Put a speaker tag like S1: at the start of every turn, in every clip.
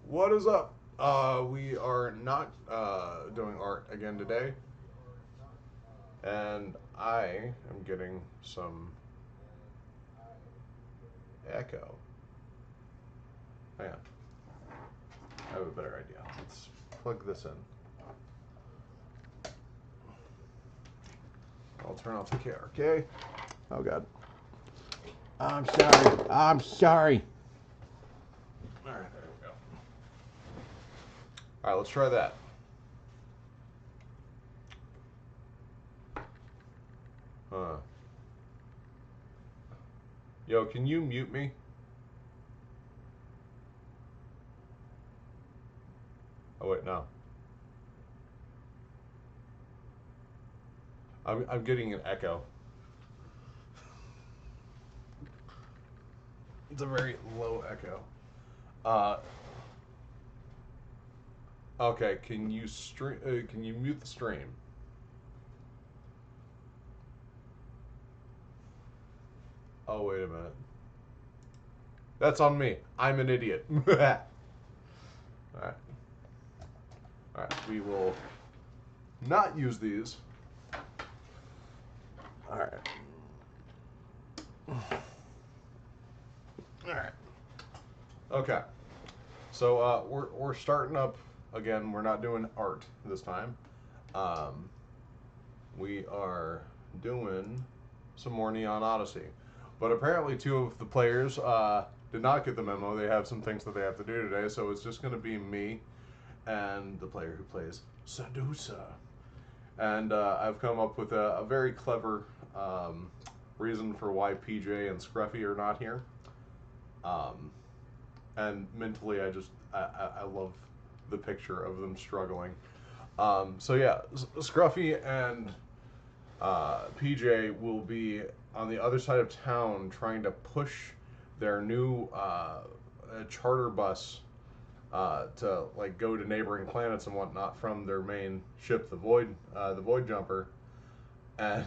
S1: What is up? We are not doing art again today, and I am getting some echo. Hang on, I have a better idea. Let's plug this in. I'll turn off the KRK. Oh God. I'm sorry. I'm sorry. All right, there we go. All right, let's try that. Yo, can you mute me? Oh wait, no. I'm getting an echo. It's a very low echo. Uh, okay, can you stream? Can you mute the stream? Oh wait a minute. That's on me. I'm an idiot. All right. All right. We will not use these. All right. All right. Okay. So we're starting up again. We're not doing art this time. Um, we are doing some more Neon Odyssey, but apparently two of the players did not get the memo. They have some things that they have to do today, so it's just going to be me and the player who plays Sedusa. And I've come up with a very clever reason for why PJ and Scruffy are not here. And mentally, I love the picture of them struggling. So yeah, Scruffy and PJ will be on the other side of town trying to push their new charter bus to like go to neighboring planets and whatnot from their main ship, the Void Jumper, and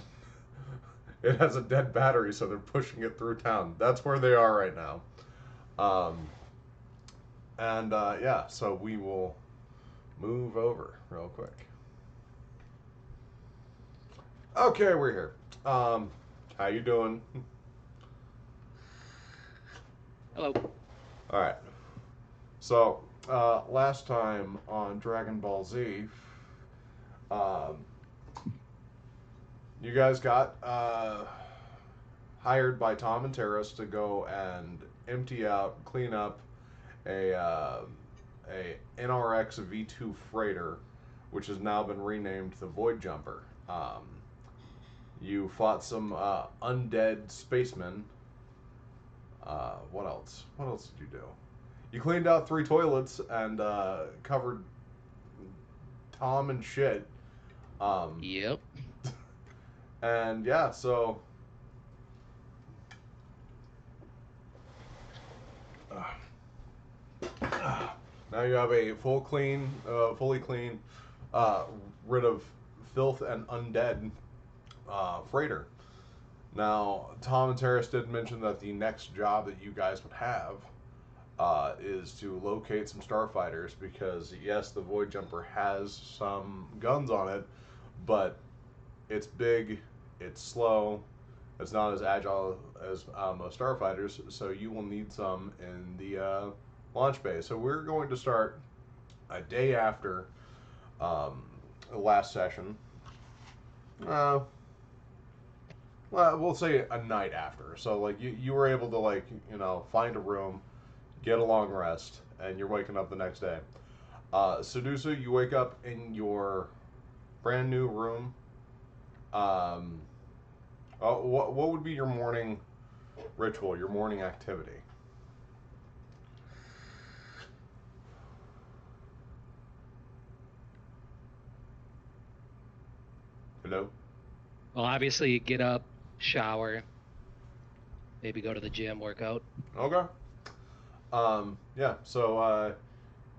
S1: it has a dead battery, so they're pushing it through town. That's where they are right now. Um, and yeah, so we will move over real quick. Okay, we're here. How you doing?
S2: Hello.
S1: All right. So last time on Dragon Ball Z, um, you guys got hired by Tom and Terrace to go and empty out, clean up a NRX V2 freighter, which has now been renamed the Void Jumper. You fought some undead spacemen. What else? What else did you do? You cleaned out 3 toilets and covered Tom and shit. Um,
S2: Yep.
S1: and yeah, so now you have a fully clean, uh, rid of filth and undead freighter. Now, Tom and Terrace did mention that the next job that you guys would have is to locate some starfighters because, yes, the Void Jumper has some guns on it, but it's big, it's slow, it's not as agile as most starfighters, so you will need some in the launch bay. So we're going to start a day after um, the last session. Uh, well, we'll say a night after. So like you were able to like find a room, get a long rest, and you're waking up the next day. Sedusa, you wake up in your brand new room. Um, what would be your morning ritual, your morning activity? Hello?
S2: Well, obviously, you get up, shower, maybe go to the gym, work out.
S1: Okay. Yeah. So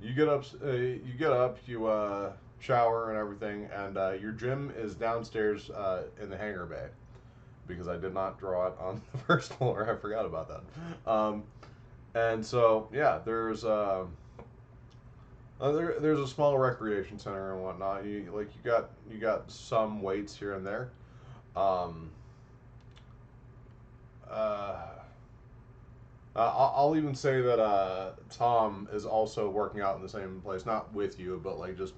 S1: you get up. You shower and everything, and your gym is downstairs in the hangar bay because I did not draw it on the first floor. I forgot about that. And so yeah, there's There's a small recreation center and whatnot. You got some weights here and there. Um, uh, I'll even say that Tom is also working out in the same place, not with you, but like just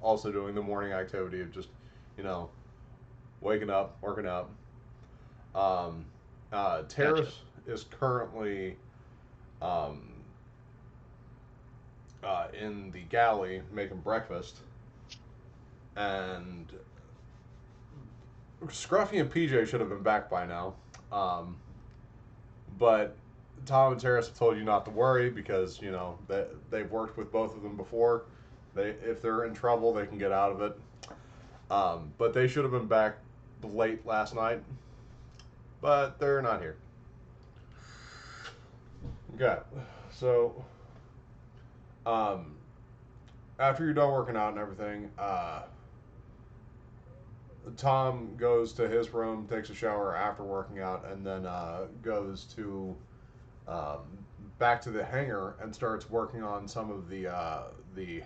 S1: also doing the morning activity of just you know waking up, working out. Um,
S2: Gotcha.
S1: Terrace is currently um, in the galley making breakfast, and Scruffy and PJ should have been back by now. Um, but Tom and Terrace have told you not to worry because they've worked with both of them before. If they're in trouble, they can get out of it. But they should have been back late last night, but they're not here. Okay, so um, after you're done working out and everything, Tom goes to his room, takes a shower after working out, and then goes to um, back to the hangar and starts working on some of the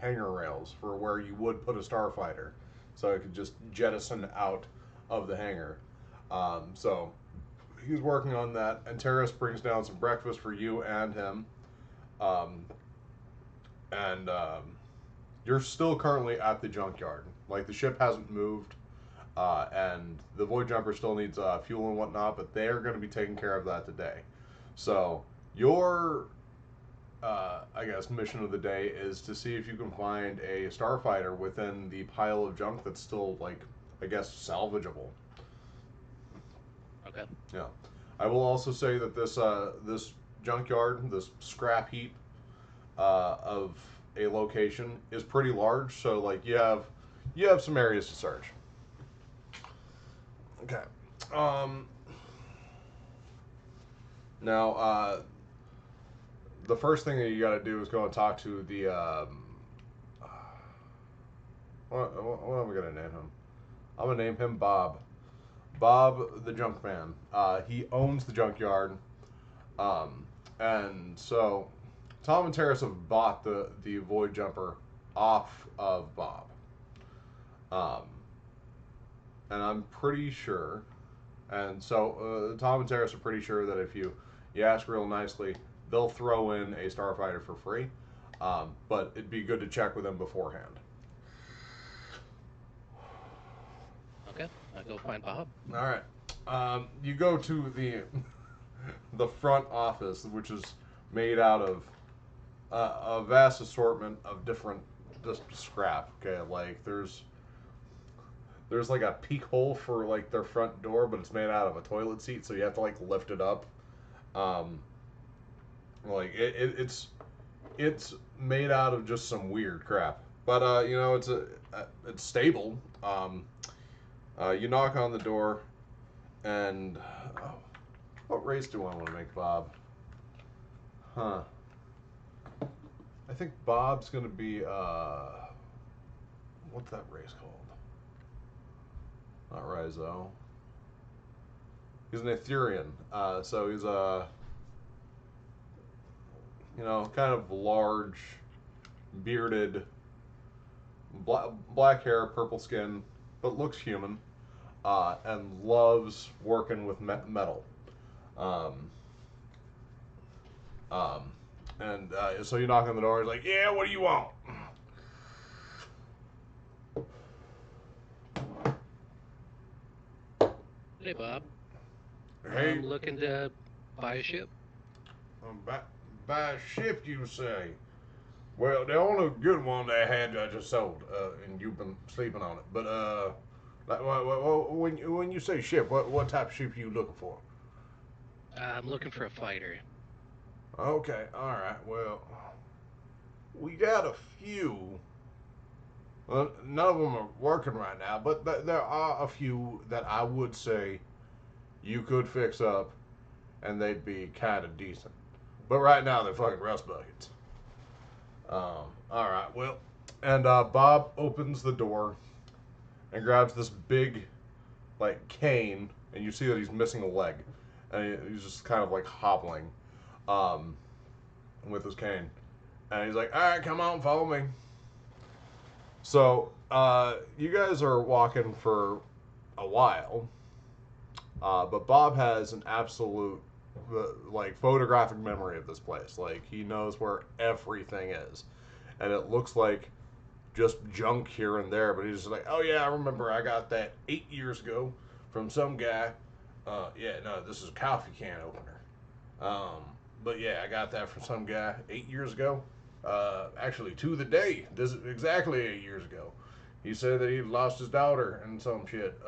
S1: hangar rails for where you would put a starfighter, so it could just jettison out of the hangar. So he's working on that, and Terrace brings down some breakfast for you and him. Um, and You're still currently at the junkyard. Like the ship hasn't moved, and the Void Jumper still needs fuel and whatnot, but they're going to be taking care of that today. So your, I guess, mission of the day is to see if you can find a starfighter within the pile of junk that's still, like, I guess, salvageable.
S2: Okay.
S1: Yeah. I will also say that this junkyard, this scrap heap of a location is pretty large, so like you have some areas to search. Okay. Um, Now, the first thing that you got to do is go and talk to the. What am I gonna name him? I'm gonna name him Bob. Bob the Junk Man. He owns the junkyard, um, and so Tom and Terrace have bought the Void Jumper off of Bob. Um, and I'm pretty sure. And so Tom and Terrace are pretty sure that if you ask real nicely, they'll throw in a starfighter for free. But it'd be good to check with them beforehand.
S2: Okay. I go find Bob.
S1: All right. You go to the the front office, which is made out of a vast assortment of different just scrap. Okay, like there's like a peek hole for like their front door, but it's made out of a toilet seat, so you have to like lift it up. Um, it's made out of just some weird crap, but it's stable. You knock on the door, and what race do I want to make Bob? Huh? I think Bob's gonna be what's that race called? Not Rhizo. He's an Etherean, so he's a kind of large, bearded, black hair, purple skin, but looks human, and loves working with metal. Um, um, and so you knock on the door. He's like, "Yeah, what do you want?"
S2: Hey, Bob.
S1: Hey,
S2: I'm looking to buy a ship.
S1: buy, buy a ship, you say? Well, the only good one they had I just sold, and you've been sleeping on it. But when you say ship, what type of ship are you looking for?
S2: I'm looking for a fighter.
S1: Okay, all right. Well, we got a few. Well, none of them are working right now, but there are a few that I would say you could fix up, and they'd be kind of decent. But right now they're fucking rust buckets. All right. Well, and Bob opens the door and grabs this big, like, cane, and you see that he's missing a leg, and he's just kind of like hobbling, um, with his cane. And he's like, all right, come on, follow me. So, you guys are walking for a while, but Bob has an absolute, like, photographic memory of this place. Like, he knows where everything is. And it looks like just junk here and there, but he's just like, oh yeah, I remember I got that 8 years ago from some guy. Yeah, no, this is a coffee can opener. Um, but yeah, I got that from some guy 8 years ago. Actually, to the day, this is exactly 8 years ago. He said that he lost his daughter and some shit.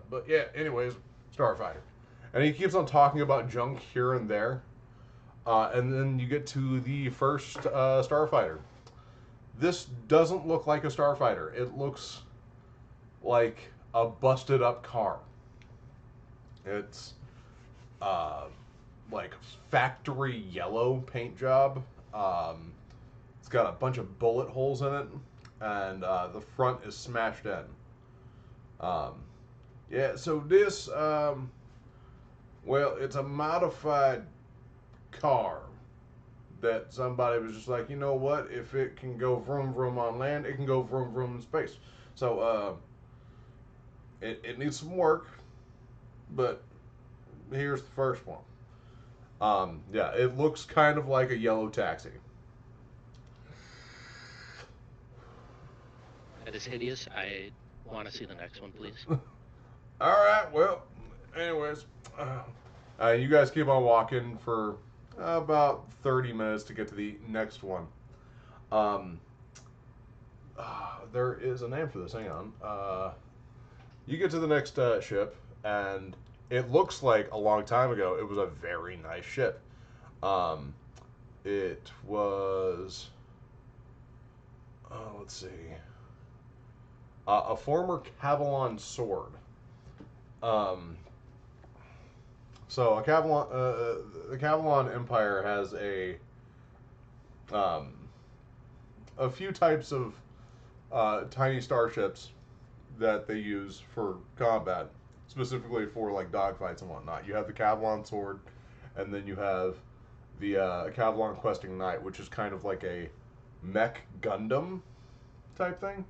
S1: But yeah, anyways, Starfighter. And he keeps on talking about junk here and there. And then you get to the first Starfighter. This doesn't look like a Starfighter. It looks like a busted up car. It's uh, like factory yellow paint job. Um, it's got a bunch of bullet holes in it, and the front is smashed in. Um, yeah, so this, well, it's a modified car that somebody was just like, you know what? If it can go vroom vroom on land, it can go vroom vroom in space. So it needs some work, but here's the first one. Yeah, it looks kind of like a yellow taxi.
S2: That is hideous. I want to see the next one, please.
S1: All right, well, anyways, you guys keep on walking for about 30 minutes to get to the next one. Um, there is a name for this. Hang on. You get to the next ship, and it looks like a long time ago. It was a very nice ship. Um, it was. Let's see. A former Cavalon sword. Um, so the Cavalon Empire has um, a few types of tiny starships that they use for combat, specifically for like dogfights and whatnot. You have the Cavalon sword, and then you have the Cavalon Questing Knight, which is kind of like a mech Gundam type thing.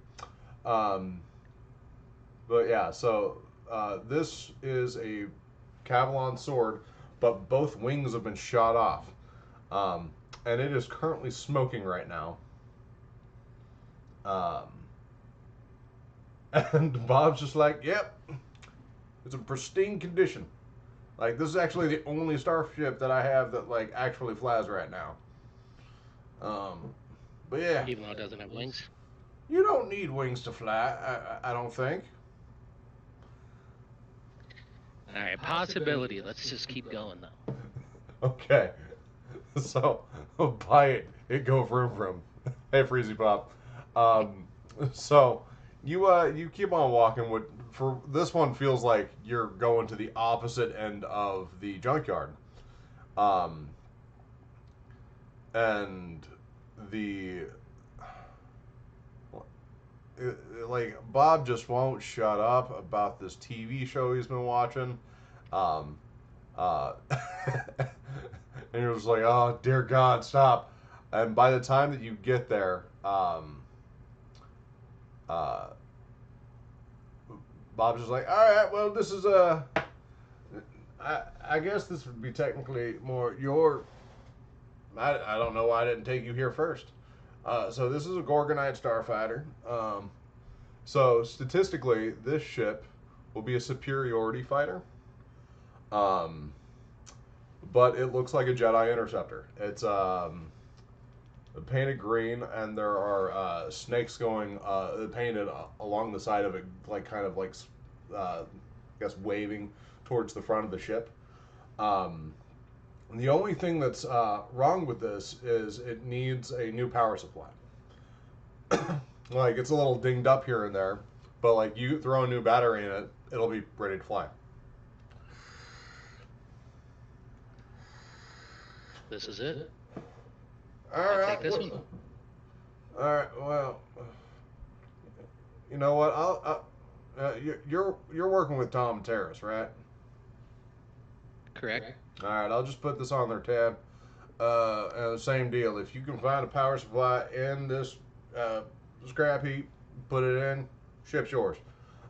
S1: Um, but yeah, so this is a Cavalon sword, but both wings have been shot off. And it is currently smoking right now. Um, and Bob's just like, yep, it's in pristine condition. Like, this is actually the only starship that I have that, like, actually flies right now. But yeah.
S2: Even though it doesn't have wings.
S1: You don't need wings to fly, I don't think.
S2: All right, possibility. Let's just keep going, though.
S1: Okay. So, buy it. It go vroom vroom. Hey, Freezy Pop. So, you keep on walking. For this one feels like you're going to the opposite end of the junkyard. Um, and the like Bob just won't shut up about this TV show he's been watching. Um, and you're just like, oh dear God, stop! And by the time that you get there, uh, Bob's just like, all right, well, this is I guess this would be technically more your. I don't know why I didn't take you here first. So this is a Gorgonite starfighter. So statistically, this ship will be a superiority fighter. Um, but it looks like a Jedi interceptor. It's painted green, and there are snakes going painted along the side of it, like kind of like I guess waving towards the front of the ship. The only thing that's wrong with this is it needs a new power supply. Like, it's a little dinged up here and there, but like you throw a new battery in it, it'll be ready to fly.
S2: This is it.
S1: All right.
S2: Take this one.
S1: All right. Well, you know what? You're working with Tom Terrace, right?
S2: Correct.
S1: All right. I'll just put this on their tab. Same deal. If you can find a power supply in this uh, scrap heap, put it in, ship's yours.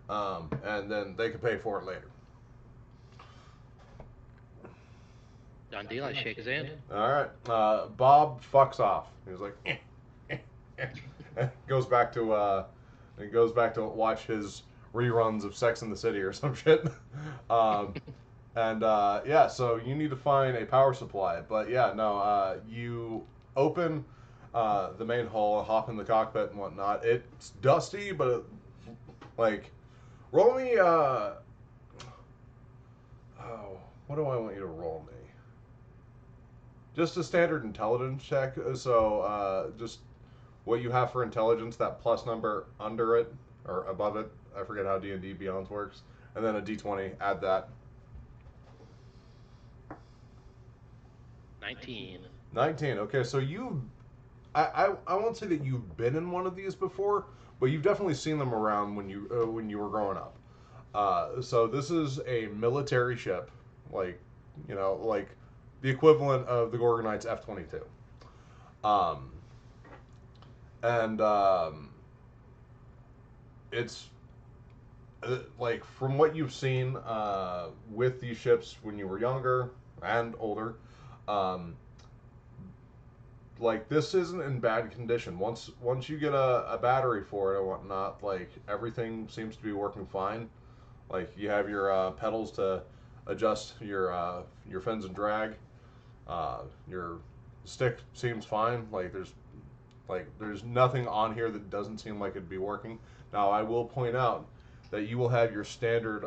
S1: And then they can pay for it later.
S2: Done deal. I shake his hand.
S1: All right. Bob fucks off. He's like, goes back to watch his reruns of Sex in the City or some shit. um, and yeah, so you need to find a power supply. But yeah, no, you open the main hull, hop in the cockpit and whatnot. It's dusty, but like, roll me. Oh, what do I want you to roll me? Just a standard intelligence check. So just what you have for intelligence, that plus number under it or above it. I forget how D&D Beyond works. And then a D20. Add that.
S2: 19.
S1: 19. Okay, so I won't say that you've been in one of these before, but you've definitely seen them around when you were growing up. So this is a military ship, like like the equivalent of the Gorgonite's F-22. Um, and it's like from what you've seen with these ships when you were younger and older, um, like this isn't in bad condition. Once you get a battery for it and whatnot, like everything seems to be working fine. Like you have your pedals to adjust your fins and drag. Your stick seems fine. There's nothing on here that doesn't seem like it'd be working. Now I will point out that you will have your standard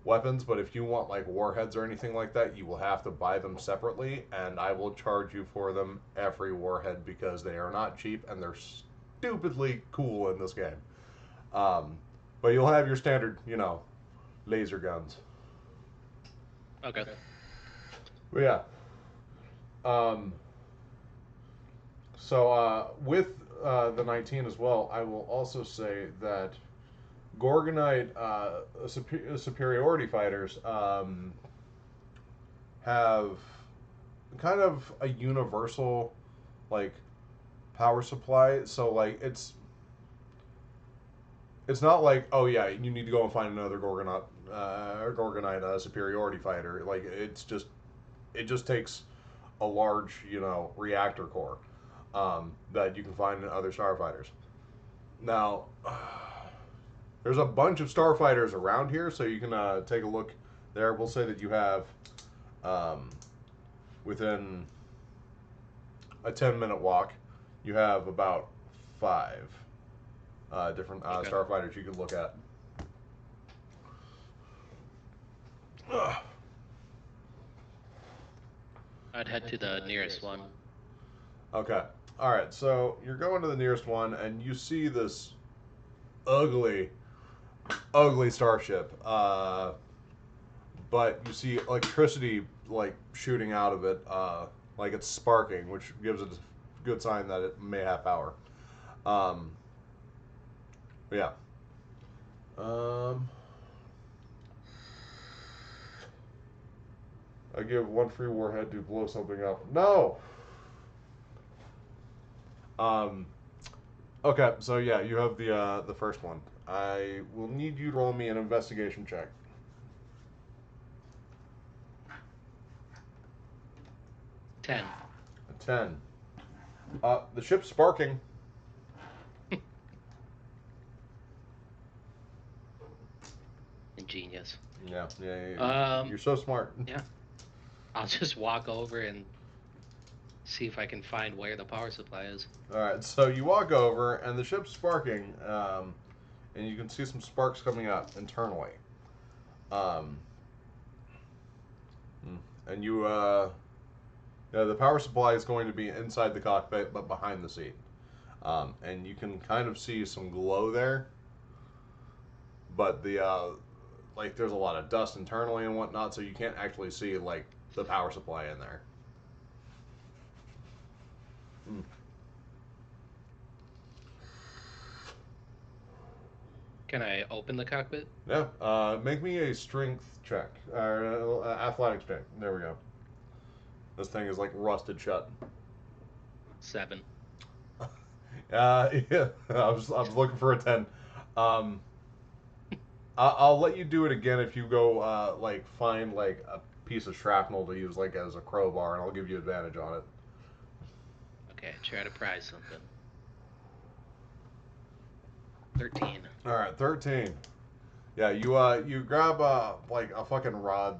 S1: weapons, but if you want like warheads or anything like that, you will have to buy them separately, and I will charge you for them every warhead because they are not cheap and they're stupidly cool in this game. Um, but you'll have your standard, laser guns.
S2: Okay.
S1: But yeah. Um, so with the 19 as well, I will also say that Gorgonite superiority fighters have kind of a universal like power supply. So like it's not like, oh yeah, you need to go and find another Gorgonite superiority fighter. Like it just takes a large reactor core that you can find in other starfighters. Now there's a bunch of starfighters around here, so you can take a look there. We'll say that you have um, within a 10-minute walk, you have about 5 different
S2: Okay.
S1: starfighters you can look at. Ugh.
S2: I'd head to the nearest one.
S1: Okay. All right. So you're going to the nearest one, and you see this ugly, ugly starship. But you see electricity like shooting out of it, like it's sparking, which gives it a good sign that it may have power. Um, yeah. I give 1 free warhead to blow something up. No. Um, okay, so yeah, you have the first one. I will need you to roll me an investigation check.
S2: 10.
S1: A 10. The ship's sparking.
S2: Ingenious.
S1: Yeah. You're so smart.
S2: Yeah. I'll just walk over and see if I can find where the power supply is.
S1: All right, so you walk over, and the ship's sparking, and you can see some sparks coming up internally. Um, and the power supply is going to be inside the cockpit, but behind the seat. And you can kind of see some glow there, but there's a lot of dust internally and whatnot, so you can't actually see like the power supply in there.
S2: Can I open the cockpit?
S1: Yeah. Make me a strength check or athletics check. There we go. This thing is like rusted shut.
S2: 7.
S1: Yeah, I was looking for a 10. Um, I'll let you do it again if you go like find like a piece of shrapnel to use like as a crowbar, and I'll give you advantage on it.
S2: Okay, try to pry something. 13.
S1: All right, 13. Yeah, you grab like a fucking rod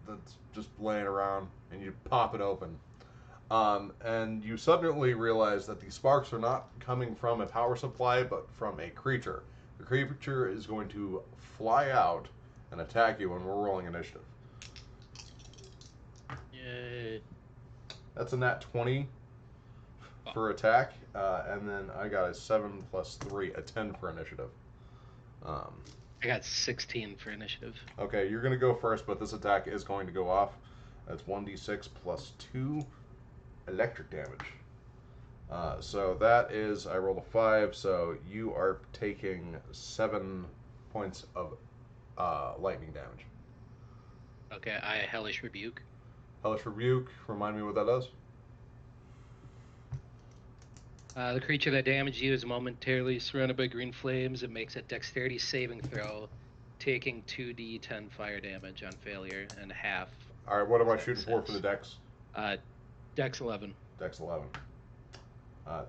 S1: that's just laying around, and you pop it open. And you suddenly realize that the sparks are not coming from a power supply, but from a creature. The creature is going to fly out and attack you when we're rolling initiative.
S2: Yay.
S1: That's a nat 20 for attack, and then I got a 7 plus 3, a 10 for initiative.
S2: I got 16 for initiative.
S1: Okay, you're going to go first, but this attack is going to go off. That's 1d6 plus 2 electric damage. So that is, I rolled a 5, so you are taking 7 points of lightning damage.
S2: Okay, I Hellish Rebuke.
S1: Hellish Rebuke, remind me what that does?
S2: The creature that damaged you is momentarily surrounded by green flames. It makes a dexterity saving throw, taking 2d10 fire damage on failure and half.
S1: Alright, what am I shooting for the dex?
S2: Dex 11.
S1: Dex 11.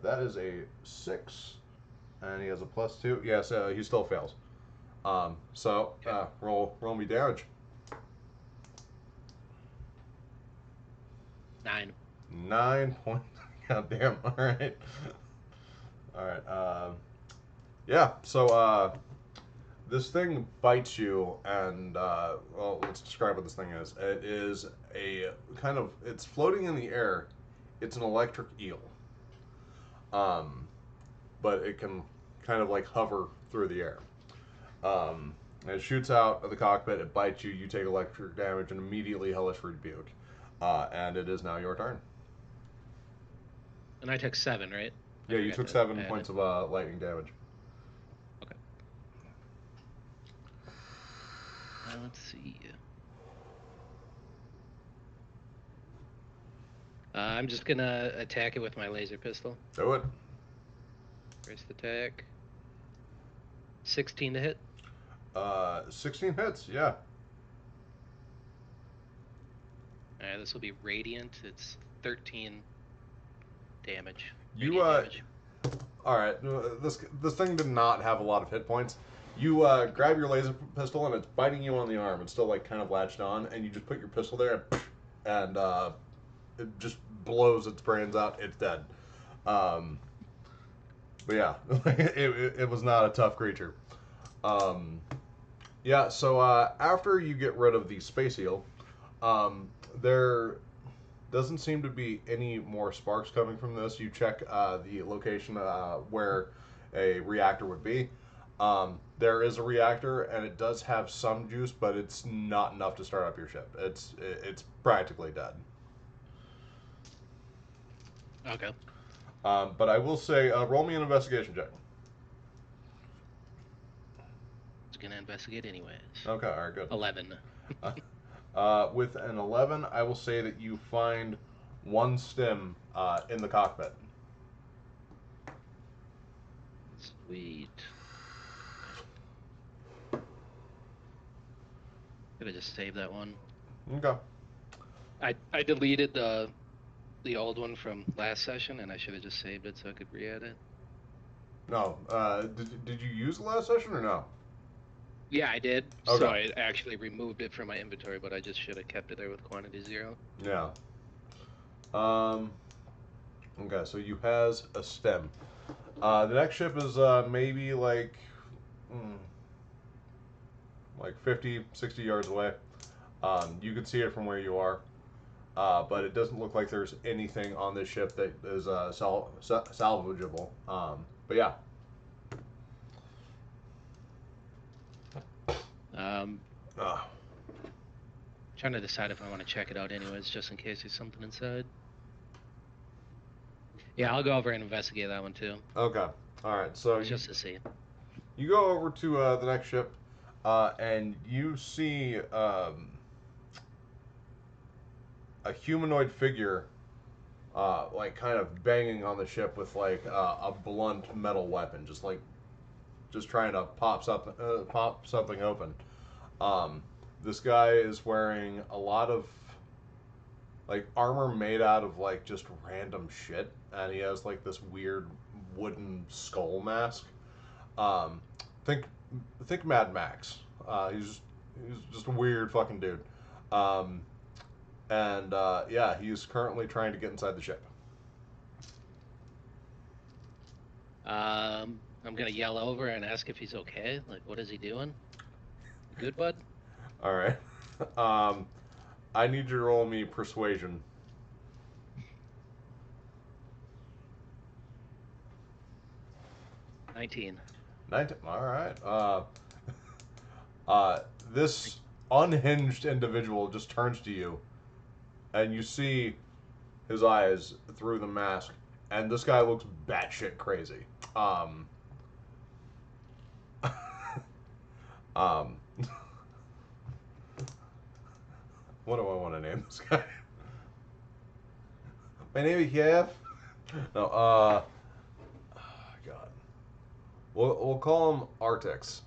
S1: That is a 6, and he has a plus 2. Yes, he still fails. Okay. Roll me damage.
S2: 9.
S1: 9 points. God damn. All right. All right. Yeah. So this thing bites you, and well, let's describe what this thing is. It is a kind of. It's floating in the air. It's an electric eel. But it can kind of like hover through the air. It shoots out of the cockpit. It bites you. You take electric damage and immediately Hellish Rebuke. And it is now your turn.
S2: And I took 7, right?
S1: Yeah, you took 7 points of lightning damage.
S2: Okay. Let's see. I'm just gonna attack it with my laser pistol.
S1: Do it.
S2: First attack. 16 to hit.
S1: 16 hits, yeah.
S2: Alright, this will be radiant. It's 13 damage.
S1: Damage. Alright, this thing did not have a lot of hit points. You grab your laser pistol and it's biting you on the arm. It's still like kind of latched on, and you just put your pistol there and it just blows its brains out. It's dead. But yeah, it was not a tough creature. Yeah, so after you get rid of the space eel, there doesn't seem to be any more sparks coming from this. You check the location where a reactor would be. There is a reactor, and it does have some juice, but it's not enough to start up your ship. It's practically dead.
S2: Okay.
S1: But I will say, roll me an investigation check.
S2: Gonna investigate anyways.
S1: Okay, all right, good.
S2: 11.
S1: With an 11, I will say that you find one stem in the cockpit.
S2: Sweet. Could have just saved that one.
S1: Okay.
S2: I deleted the old one from last session, and I should have just saved it so I could re-add it.
S1: No. Did you use the last session or no?
S2: Yeah, I did.
S1: Okay.
S2: So I actually removed it from my inventory, but I just should have kept it there with quantity 0.
S1: Yeah. Okay, so you has a stem. The next ship is maybe like 50, 60 yards away. You can see it from where you are. But it doesn't look like there's anything on this ship that is salvageable. But yeah.
S2: Trying to decide if I want to check it out anyways, just in case there's something inside. Yeah, I'll go over and investigate that one too.
S1: Okay. All right. So
S2: just to see.
S1: You go over to the next ship, and you see a a humanoid figure, like kind of banging on the ship with like a blunt metal weapon, just trying to pop something open. This guy is wearing a lot of like armor made out of like just random shit, and he has like this weird wooden skull mask. Um, think think Mad Max. He's just a weird fucking dude. Um, and yeah, he's currently trying to get inside the ship.
S2: I'm gonna yell over and ask if he's okay. Like, what is he doing? You good, bud?
S1: All right. Um, I need you to roll me persuasion.
S2: 19.
S1: 19. All right. Uh, this unhinged individual just turns to you, and you see his eyes through the mask, and this guy looks batshit crazy. Um, what do I want to name this guy? My name is Jeff. No, God. We'll call him Artix.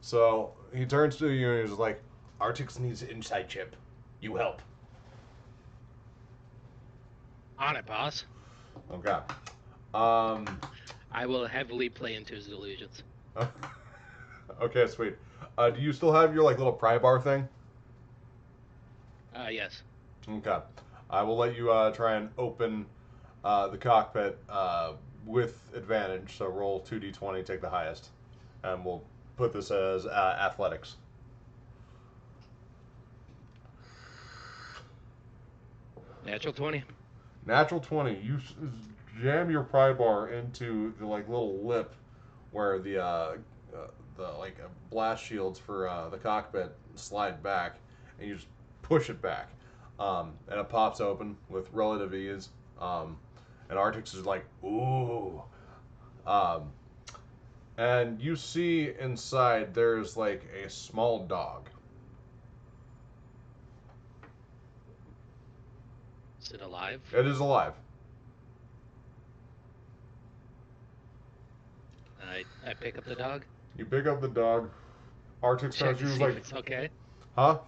S1: So he turns to you and he's like, Artix needs an inside chip. You help.
S2: On it, boss.
S1: Okay. Um,
S2: I will heavily play into his delusions.
S1: okay, sweet. Do you still have your like little pry bar thing?
S2: Yes.
S1: Okay. I will let you try and open the cockpit with advantage. So roll 2d20, take the highest. And we'll put this as athletics.
S2: Natural 20.
S1: Natural 20. You jam your pry bar into the like little lip where the like blast shields for the cockpit slide back, and you just push it back, and it pops open with relative ease. And Artix is like, ooh. Um, and you see inside there's like a small dog.
S2: Is it alive?
S1: It is alive.
S2: I pick up the dog.
S1: You pick up the dog. Artix
S2: Check
S1: turns to
S2: to
S1: you
S2: see
S1: like,
S2: if it's okay.
S1: huh?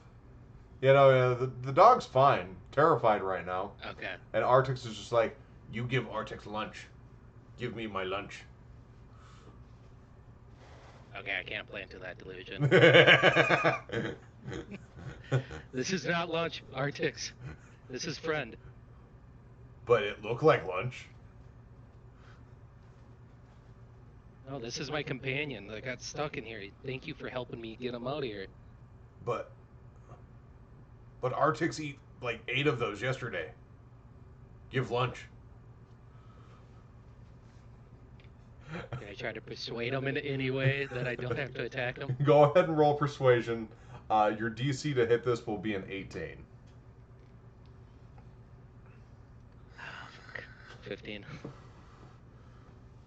S1: You know, yeah, the dog's fine, terrified right now.
S2: Okay.
S1: And Artix is just like, you give Artix lunch. Give me my lunch.
S2: Okay, I can't play into that delusion. This is not lunch, Artix. This is friend.
S1: But it looked like lunch.
S2: No, this is my companion that got stuck in here. Thank you for helping me get him out of here.
S1: But Artix eat like 8 of those yesterday. Give lunch.
S2: Can I try to persuade him in any way that I don't have to attack him?
S1: Go ahead and roll persuasion. Your DC to hit this will be an 18.
S2: Oh, fuck. 15.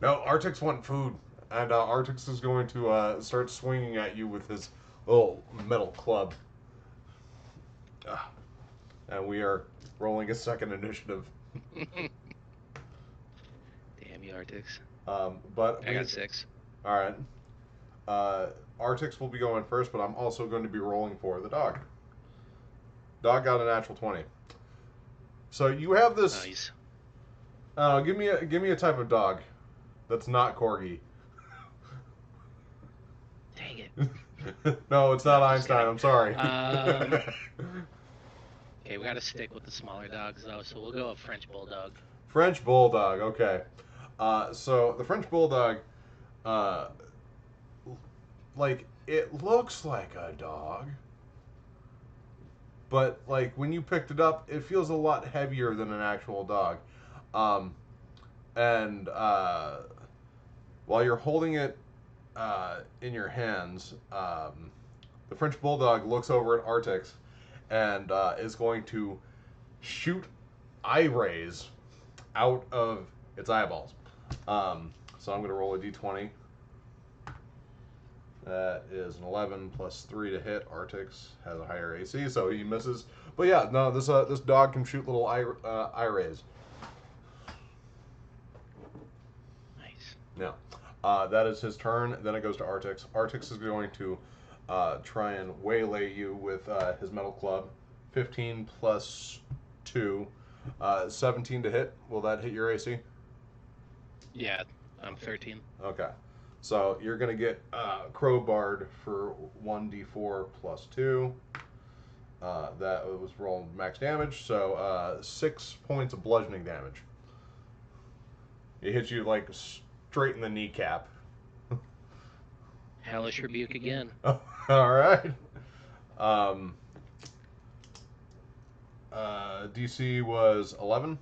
S1: No, Artix want food, and Artix is going to start swinging at you with his little metal club. And we are rolling a second initiative.
S2: Damn you, Artix.
S1: But
S2: I got 6.
S1: All right. Artix will be going first, but I'm also going to be rolling for the dog. Dog got a natural 20. So you have this.
S2: Nice.
S1: Give me a type of dog that's not corgi.
S2: Dang it.
S1: No, it's not Einstein. I'm sorry.
S2: Okay, we gotta stick with the smaller dogs though, so we'll go with French Bulldog.
S1: French Bulldog. Okay. So the French Bulldog, like it looks like a dog, but like when you picked it up, it feels a lot heavier than an actual dog. And while you're holding it in your hands, the French Bulldog looks over at Artix and is going to shoot eye rays out of its eyeballs. So I'm going to roll a d20. That is an 11 plus 3 to hit. Artix has a higher AC, so he misses. But yeah, no, this dog can shoot little eye rays.
S2: Nice.
S1: Yeah. That is his turn. Then it goes to Artix. Artix is going to try and waylay you with his metal club. 15 plus 2. 17 to hit. Will that hit your AC?
S2: Yeah, I'm 13.
S1: Okay. So you're going to get crowbarred for 1d4 plus 2. That was rolling max damage. So 6 points of bludgeoning damage. It hits you like straight in the kneecap.
S2: Hellish Rebuke again.
S1: All right. DC was 11.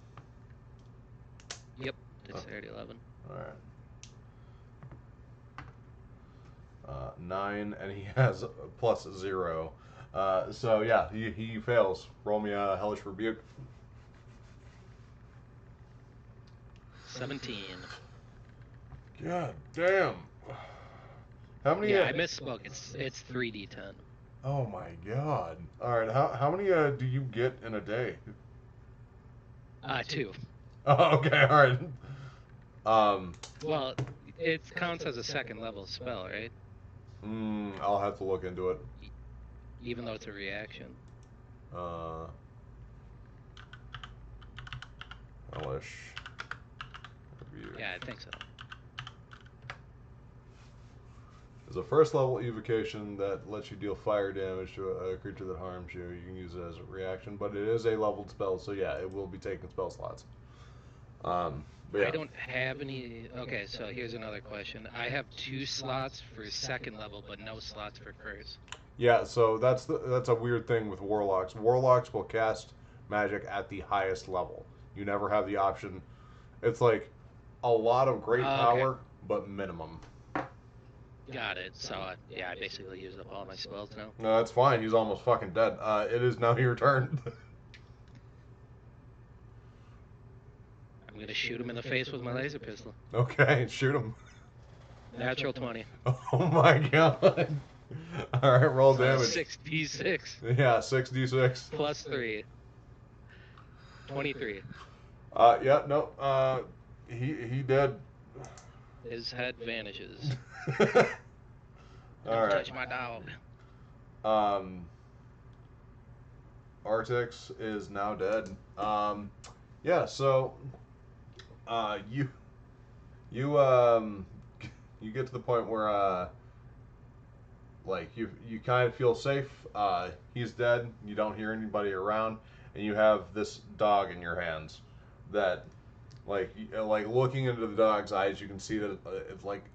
S2: Yep, dexterity 11.
S1: All right. 9, and he has plus 0. So yeah, he fails. Roll me a hellish rebuke.
S2: 17.
S1: God damn. How many?
S2: Yeah, I misspoke. It's 3d10.
S1: Oh my god. All right. How many do you get in a day?
S2: 2.
S1: Oh, okay. All right.
S2: Well, it counts as a second level spell, right?
S1: I'll have to look into it.
S2: Even though it's a reaction.
S1: Hellish rebuke.
S2: Yeah, I think so.
S1: Is a first level evocation that lets you deal fire damage to a creature that harms you. You can use it as a reaction, but it is a leveled spell, so yeah, it will be taking spell slots. But yeah.
S2: I don't have any. Okay, so here's another question. I have 2 slots for second level, but no slots for first.
S1: Yeah, so that's a weird thing with warlocks. Warlocks will cast magic at the highest level. You never have the option. It's like a lot of great power, but minimum.
S2: Got it. So yeah, I basically used up all my spells now.
S1: No, that's fine. He's almost fucking dead. It is now your turn.
S2: I'm gonna shoot him in the face with my laser pistol.
S1: Okay, shoot him.
S2: Natural 20.
S1: Oh my god. All right, roll damage.
S2: 6d6.
S1: Yeah, 6d6.
S2: Plus 3. 23.
S1: Yeah, no. He dead.
S2: His head vanishes.
S1: All right.
S2: Touch my dog.
S1: Artix is now dead. Yeah, so you get to the point where like you kind of feel safe. He's dead. You don't hear anybody around, and you have this dog in your hands that like looking into the dog's eyes, you can see that it's like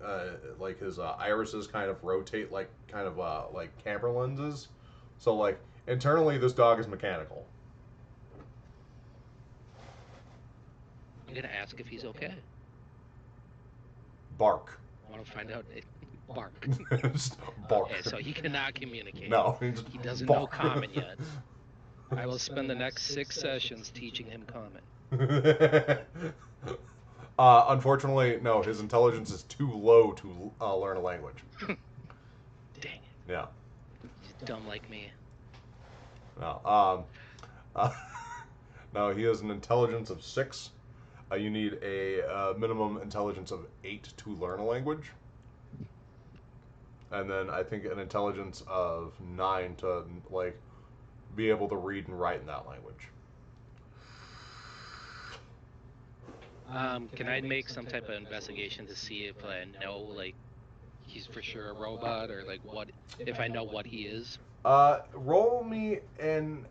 S1: his irises kind of rotate like like camera lenses. So like internally, this dog is mechanical.
S2: I'm gonna ask if he's okay.
S1: Bark.
S2: I want to find out. Bark.
S1: Just bark.
S2: Okay, so he cannot communicate.
S1: No,
S2: he doesn't
S1: bark.
S2: know common yet. I will spend the next 6 sessions teaching him common.
S1: Unfortunately, no. His intelligence is too low to learn a language.
S2: Dang it.
S1: Yeah.
S2: He's dumb like me.
S1: No. No. He has an intelligence of 6. You need a minimum intelligence of 8 to learn a language, and then I think an intelligence of 9 to like be able to read and write in that language.
S2: Can I make some type of investigation to see if I know, like, he's for sure a robot, or like what if I know what he is?
S1: Roll me an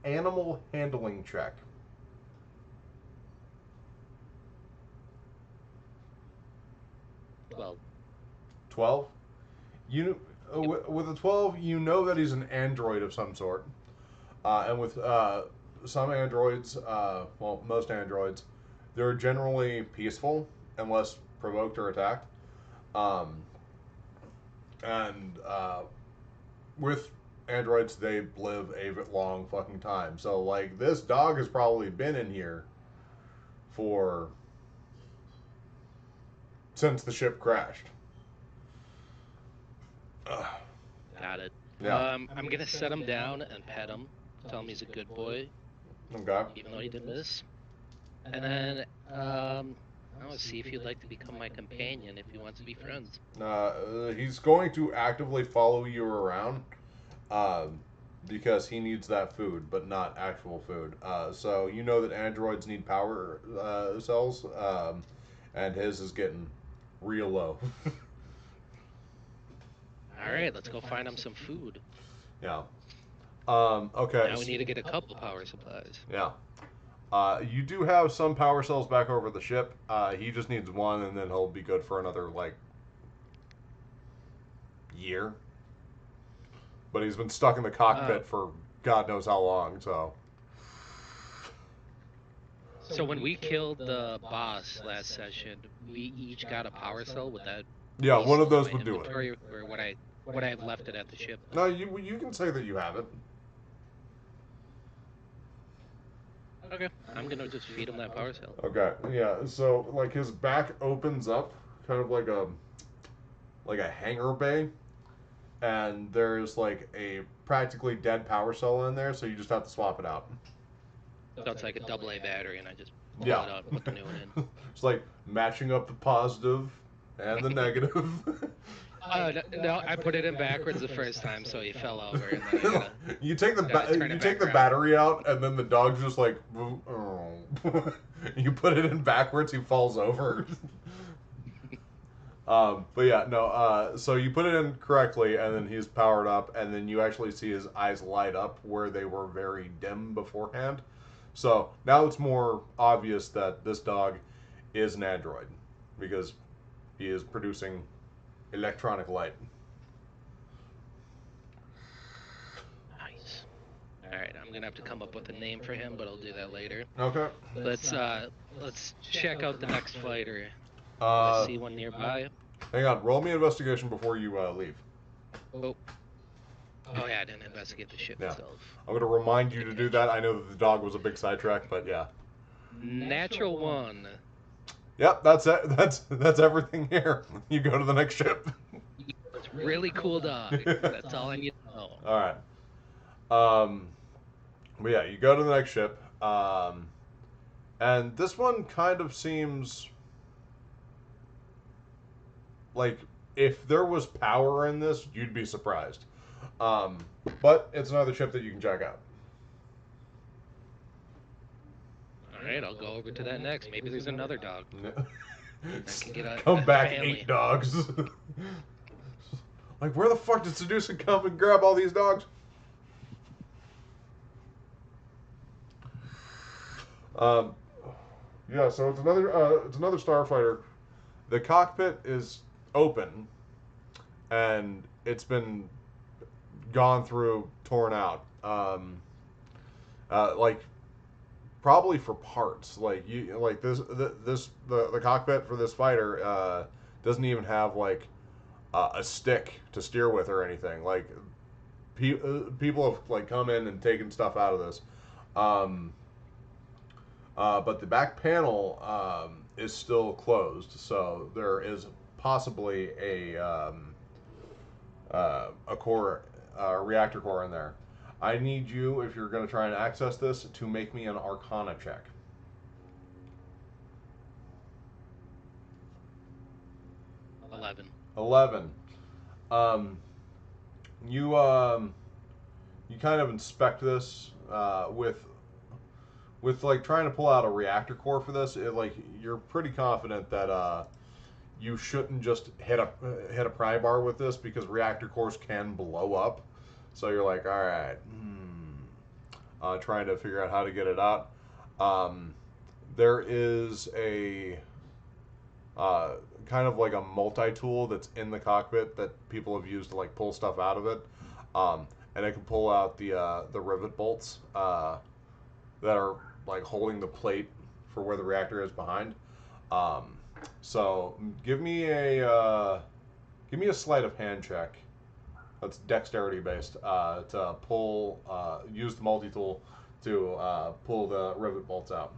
S1: animal handling check.
S2: 12.
S1: 12? You with a 12, you know that he's an android of some sort. And with some androids, well, most androids, they're generally peaceful unless provoked or attacked. And with androids, they live a long fucking time. So, like, this dog has probably been in here for since the ship crashed.
S2: Got it.
S1: Yeah.
S2: I'm gonna set him down and pet him. tell him he's a good boy,
S1: Okay.
S2: even though he did miss. And then I want to see if he'd like to become my companion if he wants to be friends.
S1: He's going to actively follow you around, um, because he needs that food, but not actual food. So you know that androids need power cells, and his is getting real low.
S2: All right, let's go find him some food.
S1: Yeah. Okay.
S2: Now we need to get a couple power supplies.
S1: Yeah. You do have some power cells back over the ship. He just needs one, and then he'll be good for another like year. But he's been stuck in the cockpit for God knows how long.
S2: So when we killed the boss last session, we each got a power cell. Would that
S1: Yeah,
S2: be
S1: one of
S2: still in
S1: those
S2: my
S1: would do it.
S2: inventory, or would I have left it at the ship?
S1: No, you can say that you have it.
S2: Okay, I'm gonna just feed him that power cell.
S1: Okay, yeah. So like his back opens up, kind of like a hangar bay, and there's like a practically dead power cell in there, so you just have to swap it out.
S2: So it's like a AA battery, and I just pull
S1: Yeah.
S2: it out and put the new one in.
S1: It's like matching up the positive and the negative.
S2: No, I put it in backwards the first time, so he fell over, and then I gotta,
S1: You take the
S2: gotta turn
S1: you
S2: it
S1: take
S2: back
S1: the
S2: around.
S1: battery out, and then the dog's just like, oh. You put it in backwards, he falls over. But yeah, no. So you put it in correctly, and then he's powered up, and then you actually see his eyes light up where they were very dim beforehand. So now it's more obvious that this dog is an android because he is producing electronic light.
S2: Nice. All right, I'm gonna have to come up with a name for him, but I'll do that later.
S1: Okay.
S2: Let's check out the next fighter. I
S1: Uh,
S2: see one nearby.
S1: Hang on. Roll me investigation before you leave.
S2: Oh, oh yeah, I didn't investigate the ship
S1: Yeah.
S2: itself.
S1: I'm going to remind you
S2: Good
S1: to do
S2: catch.
S1: that. I know that the dog was a big sidetrack, but yeah.
S2: Natural one.
S1: Yep, that's it. That's everything here. You go to the next ship.
S2: It's really cool dog. That's all I need to know.
S1: All right. But yeah, you go to the next ship. And this one kind of seems like if there was power in this, you'd be surprised. But it's another ship that you can check out.
S2: All right, I'll go over to that next. Maybe there's another dog. can get a
S1: Come back,
S2: family.
S1: 8 dogs. Like, where the fuck did Sedusa come and grab all these dogs? Yeah, so it's another starfighter. The cockpit is open, and it's been gone through, torn out. Like probably for parts. Like the cockpit for this fighter doesn't even have like a stick to steer with or anything. Like people have like come in and taken stuff out of this. But the back panel is still closed, so there is possibly a core, reactor core in there. I need you, if you're going to try and access this, to make me an Arcana check.
S2: 11.
S1: 11. Um, you kind of inspect this with like trying to pull out a reactor core for this. Like you're pretty confident that you shouldn't just hit a pry bar with this because reactor cores can blow up. So you're like, all right, trying to figure out how to get it out. There is a kind of like a multi-tool that's in the cockpit that people have used to like pull stuff out of it, and it can pull out the rivet bolts that are like holding the plate for where the reactor is behind. So give me a sleight of hand check. That's dexterity based to pull use the multi tool to pull the rivet bolts out.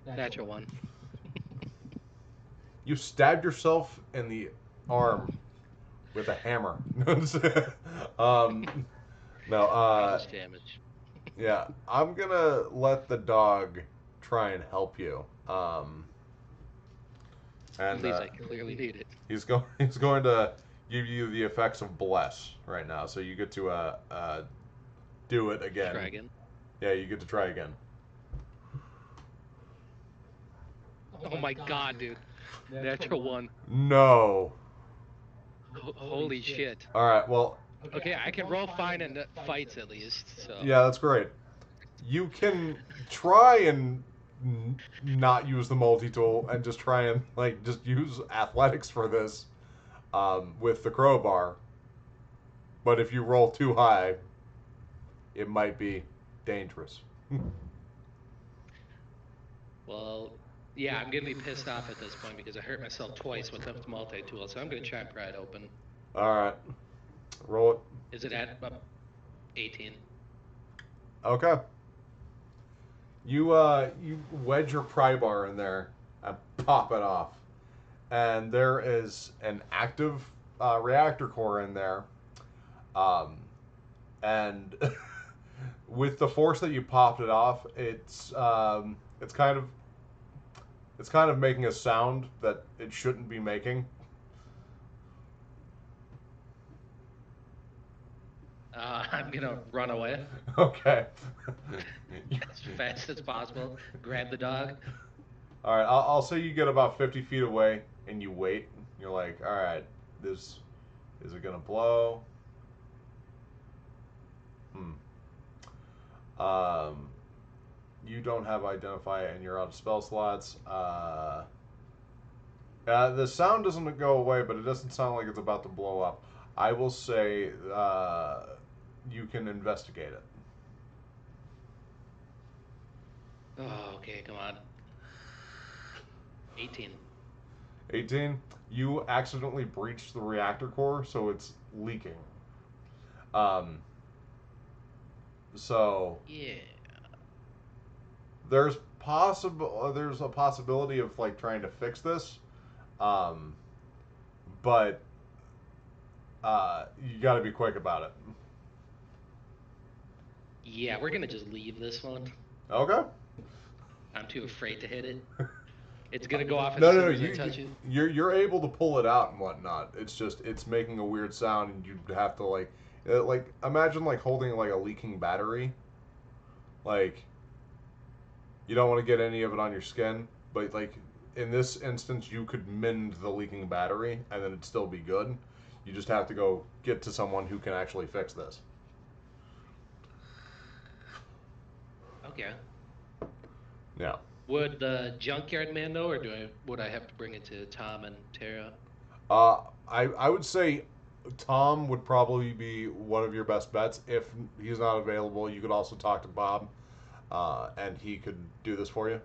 S2: Natural one.
S1: You stabbed yourself in the arm with a hammer. um, no,
S2: Causes damage.
S1: yeah, I'm gonna let the dog try and help you. And
S2: Please, I clearly need it.
S1: he's going to give you the effects of bless right now, so you get to do it
S2: Try
S1: again.
S2: again.
S1: Yeah, you get to try again.
S2: Oh my god, dude. Natural one.
S1: No.
S2: Holy shit.
S1: All right. Well,
S2: Okay, I can roll fine in fights at least, so.
S1: yeah, that's great. You can try and not use the multi tool and just try and like just use athletics for this with the crowbar. But if you roll too high, it might be dangerous.
S2: Well, yeah, I'm gonna be pissed off at this point because I hurt myself twice with the multi-tool, so I'm gonna try and pry it open.
S1: All right, roll it.
S2: Is it at 18?
S1: Okay. You wedge your pry bar in there and pop it off, and there is an active reactor core in there, um, and with the force that you popped it off, it's kind of making a sound that it shouldn't be making.
S2: I'm gonna run away
S1: Okay.
S2: as fast as possible. Grab the dog.
S1: All right, I'll say you get about 50 feet away and you wait. You're like, all right, this is it gonna blow? Um, you don't have identify and you're out of spell slots. The sound doesn't go away, but it doesn't sound like it's about to blow up. I will say you can investigate it.
S2: Oh, okay, come on. 18.
S1: 18. You accidentally breached the reactor core, so it's leaking. Um, so
S2: Yeah.
S1: there's there's a possibility of like trying to fix this, um, but you got to be quick about it.
S2: Yeah, we're gonna just leave this one.
S1: Okay.
S2: I'm too afraid to hit it. It's gonna go off as
S1: No,
S2: soon
S1: no,
S2: as I
S1: you,
S2: touch it.
S1: you're able to pull it out and whatnot. It's just it's making a weird sound, and you have to like imagine like holding like a leaking battery. Like you don't want to get any of it on your skin, but like in this instance, you could mend the leaking battery, and then it'd still be good. You just have to go get to someone who can actually fix this.
S2: Okay.
S1: Yeah.
S2: Would the junkyard man know, or would I have to bring it to Tom and Tara?
S1: I would say Tom would probably be one of your best bets. If he's not available, you could also talk to Bob, and he could do this for you.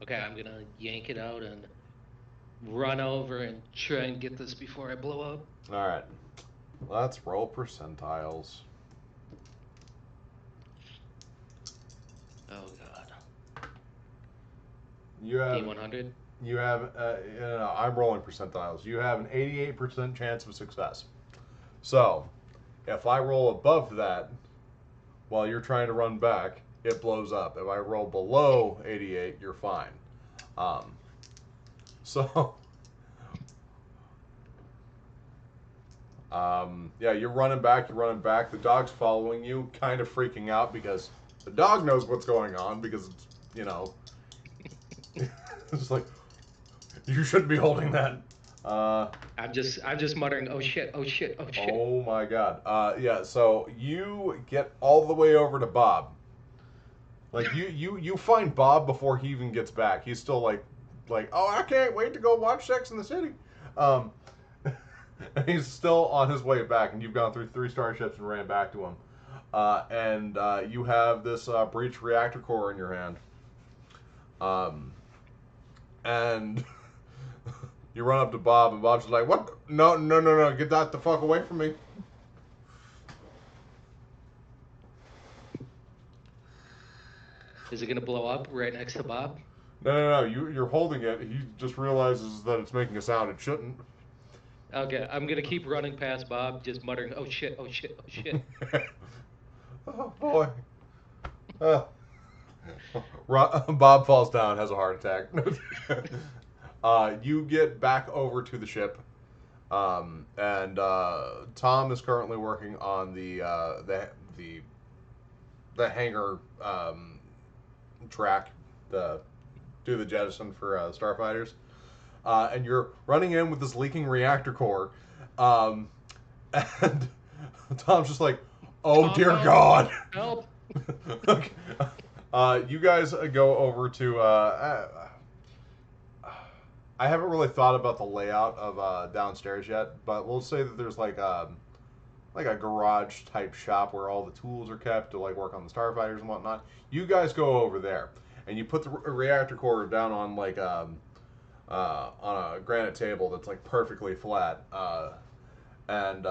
S2: Okay, I'm gonna yank it out and run over and try and get this before I blow up.
S1: All right. Let's roll percentiles.
S2: Oh god.
S1: You have
S2: D100.
S1: no, I'm rolling percentiles. You have an 88% chance of success. So, if I roll above that while you're trying to run back, it blows up. If I roll below 88, you're fine. Um, so, yeah, you're running back. You're running back. The dog's following you, kind of freaking out because the dog knows what's going on because it's, you know, it's like you shouldn't be holding that.
S2: I'm just muttering, oh shit, oh shit, oh shit.
S1: Oh my god. Yeah, so you get all the way over to Bob. Like you find Bob before he even gets back. He's still like, oh, I can't wait to go watch Sex in the City. Um, he's still on his way back, and you've gone through 3 starships and ran back to him. And you have this breach reactor core in your hand. And you run up to Bob, and Bob's like, what? No, no, no, no, get that the fuck away from me.
S2: Is it gonna blow up right next to Bob?
S1: No. You're holding it. He just realizes that it's making a sound. It shouldn't.
S2: Okay, I'm gonna keep running past Bob, just muttering, "Oh shit! Oh shit! Oh shit!"
S1: Oh boy. Uh, Bob falls down, has a heart attack. You get back over to the ship, and Tom is currently working on the hangar track, the do the jettison for starfighters. And you're running in with this leaking reactor core, um, and Tom's just like, "Oh
S2: Tom,
S1: dear
S2: help!
S1: God!"
S2: Help!
S1: Okay. You guys go over to. I haven't really thought about the layout of downstairs yet, but we'll say that there's like a garage type shop where all the tools are kept to like work on the starfighters and whatnot. You guys go over there, and you put the reactor core down on like on a granite table that's like perfectly flat, and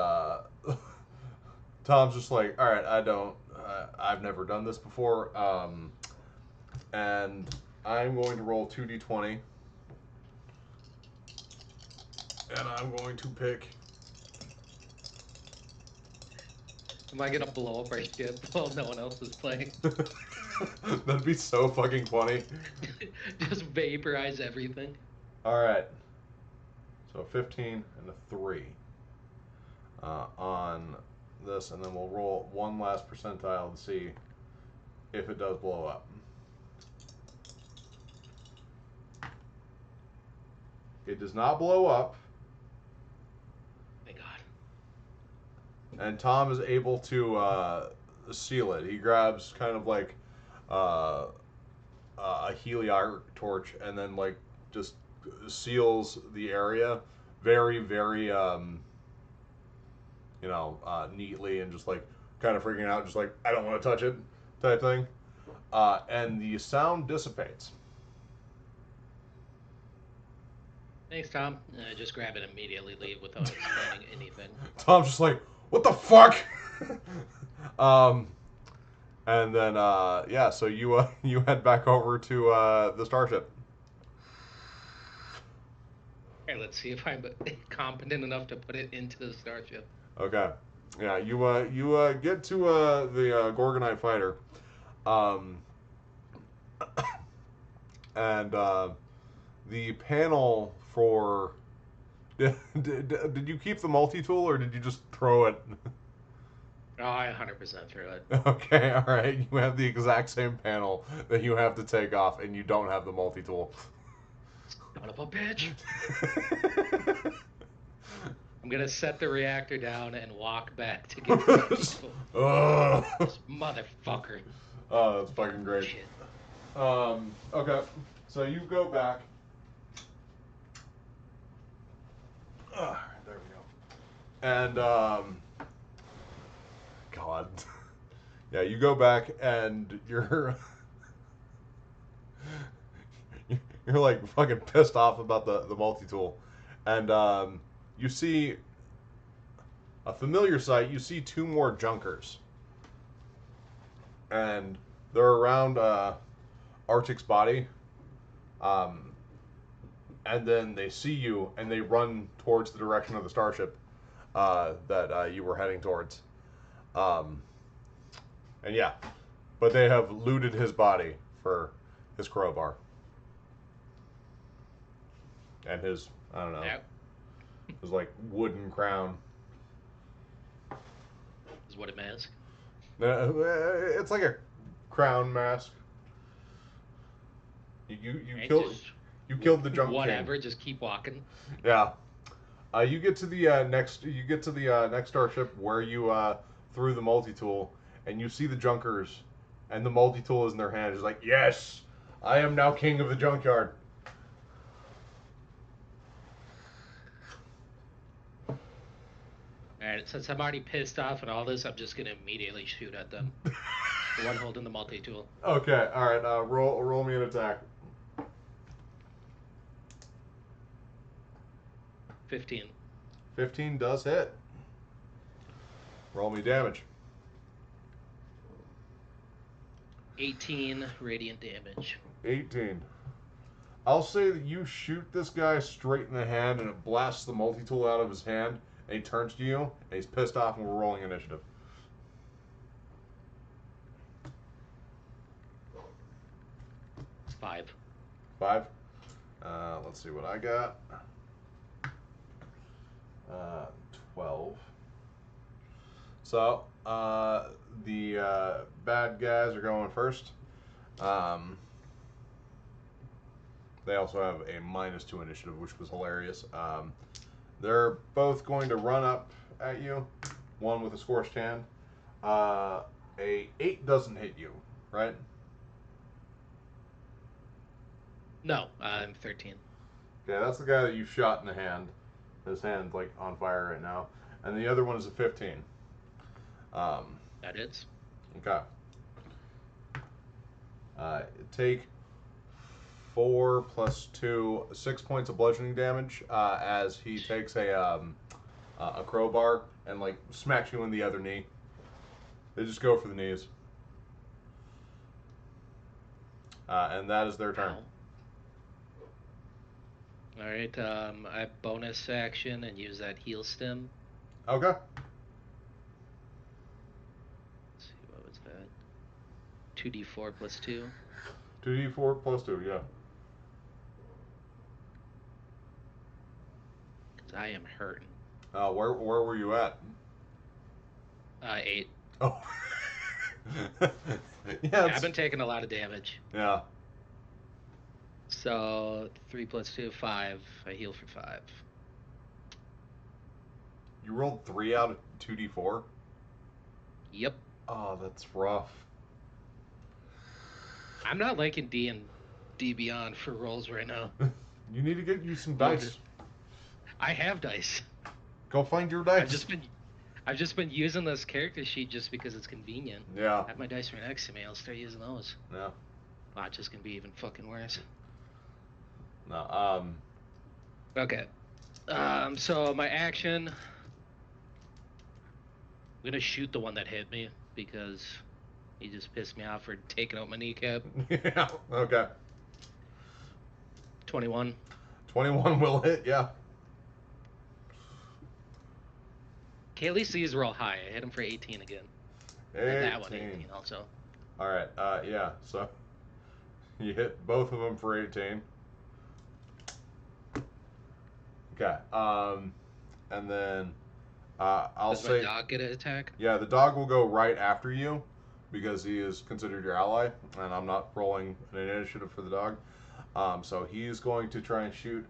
S1: Tom's just like, all right, I've never done this before, and I'm going to roll 2d20, and I'm going to pick.
S2: Am I gonna blow up our ship while no one else is playing?
S1: That'd be so fucking funny.
S2: Just vaporize everything.
S1: All right, so 15 and a 3 on this, and then we'll roll one last percentile to see if it does blow up. It does not blow up,
S2: Thank God.
S1: and Tom is able to seal it. He grabs kind of like uh, a heliarc torch and then like just seals the area very, very neatly, and just like kind of freaking out, just like, I don't want to touch it type thing. And the sound dissipates.
S2: Thanks, Tom. Just grab it immediately, leave without explaining anything.
S1: Tom's just like, what the fuck? um, and then yeah, so you head back over to the starship.
S2: Hey, let's see if I'm competent enough to put it into the starship.
S1: Okay. Yeah, you get to the Gorgonite fighter, um, and the panel for did you keep the multi tool or did you just throw it?
S2: Oh, I 100% threw it.
S1: Okay, all right. You have the exact same panel that you have to take off, and you don't have the multi tool.
S2: Son of a bitch! I'm gonna set the reactor down and walk back to get the multi-tool. This motherfucker.
S1: Oh, that's fucking great.
S2: Shit.
S1: Okay, so you go back. There we go. And God, yeah, you go back and you're you're like fucking pissed off about the multi tool, and you see a familiar sight. You see two more junkers, and they're around Arctic's body. Um, and then they see you and they run towards the direction of the starship that you were heading towards. Um, and yeah, but they have looted his body for his crowbar and his, I don't know,
S2: Yep.
S1: his like wooden crown.
S2: Is what it means.
S1: It's like a crown mask. You killed the junk
S2: whatever.
S1: king.
S2: Just keep walking.
S1: Yeah. You get to the next starship where you threw the multi tool, and you see the junkers, and the multi tool is in their hand. It's like, yes, I am now king of the junkyard.
S2: Alright, since I'm already pissed off and all this, I'm just gonna immediately shoot at them. The one holding the multi-tool.
S1: Okay, all right. Roll me an attack.
S2: 15.
S1: 15 does hit. Roll me damage.
S2: 18 radiant damage.
S1: 18. I'll say that you shoot this guy straight in the hand, and it blasts the multi-tool out of his hand, and he turns to you, and he's pissed off, and we're rolling initiative.
S2: 5.
S1: 5. Let's see what I got. 12. So, the bad guys are going first. They also have a -2 initiative, which was hilarious. They're both going to run up at you. One with a scorched hand. A 8 doesn't hit you, right?
S2: No, I'm 13.
S1: Okay, that's the guy that you shot in the hand. His hand's like on fire right now. And the other one is a 15.
S2: That is.
S1: Okay. Take 4 plus 2, 6 points of bludgeoning damage as he takes a crowbar and like smacks you in the other knee. They just go for the knees. And that is their turn.
S2: Ow. All right, I bonus action and use that heal stim.
S1: Okay.
S2: Let's see, what was that? 2d4 plus 2.
S1: 2d4 plus 2, yeah.
S2: Because I am hurting.
S1: Where were you at?
S2: 8.
S1: Oh.
S2: Yeah, I've been taking a lot of damage.
S1: Yeah.
S2: So 3 plus 2, 5. I heal for 5.
S1: You rolled 3 out of 2d4?
S2: Yep.
S1: Oh, that's rough.
S2: I'm not liking D&D Beyond for rolls right now.
S1: You need to get you some dice.
S2: I have dice.
S1: Go find your dice.
S2: I've just been using this character sheet just because it's convenient.
S1: Yeah.
S2: I have my dice right next to me. I'll start using those.
S1: Yeah.
S2: Watch is gonna be even fucking worse.
S1: No.
S2: Okay. So my action, I'm gonna shoot the one that hit me because he just pissed me off for taking out my kneecap.
S1: Yeah. Okay.
S2: 21.
S1: 21 will hit. Yeah.
S2: Okay, at least these roll high. I hit him for 18 again.
S1: 18.
S2: And that one 18 also.
S1: All right. Yeah. So you hit both of them for 18. Okay. And then I'll
S2: Does
S1: say.
S2: my dog get an attack?
S1: Yeah, the dog will go right after you because he is considered your ally, and I'm not rolling an initiative for the dog. So he's going to try and shoot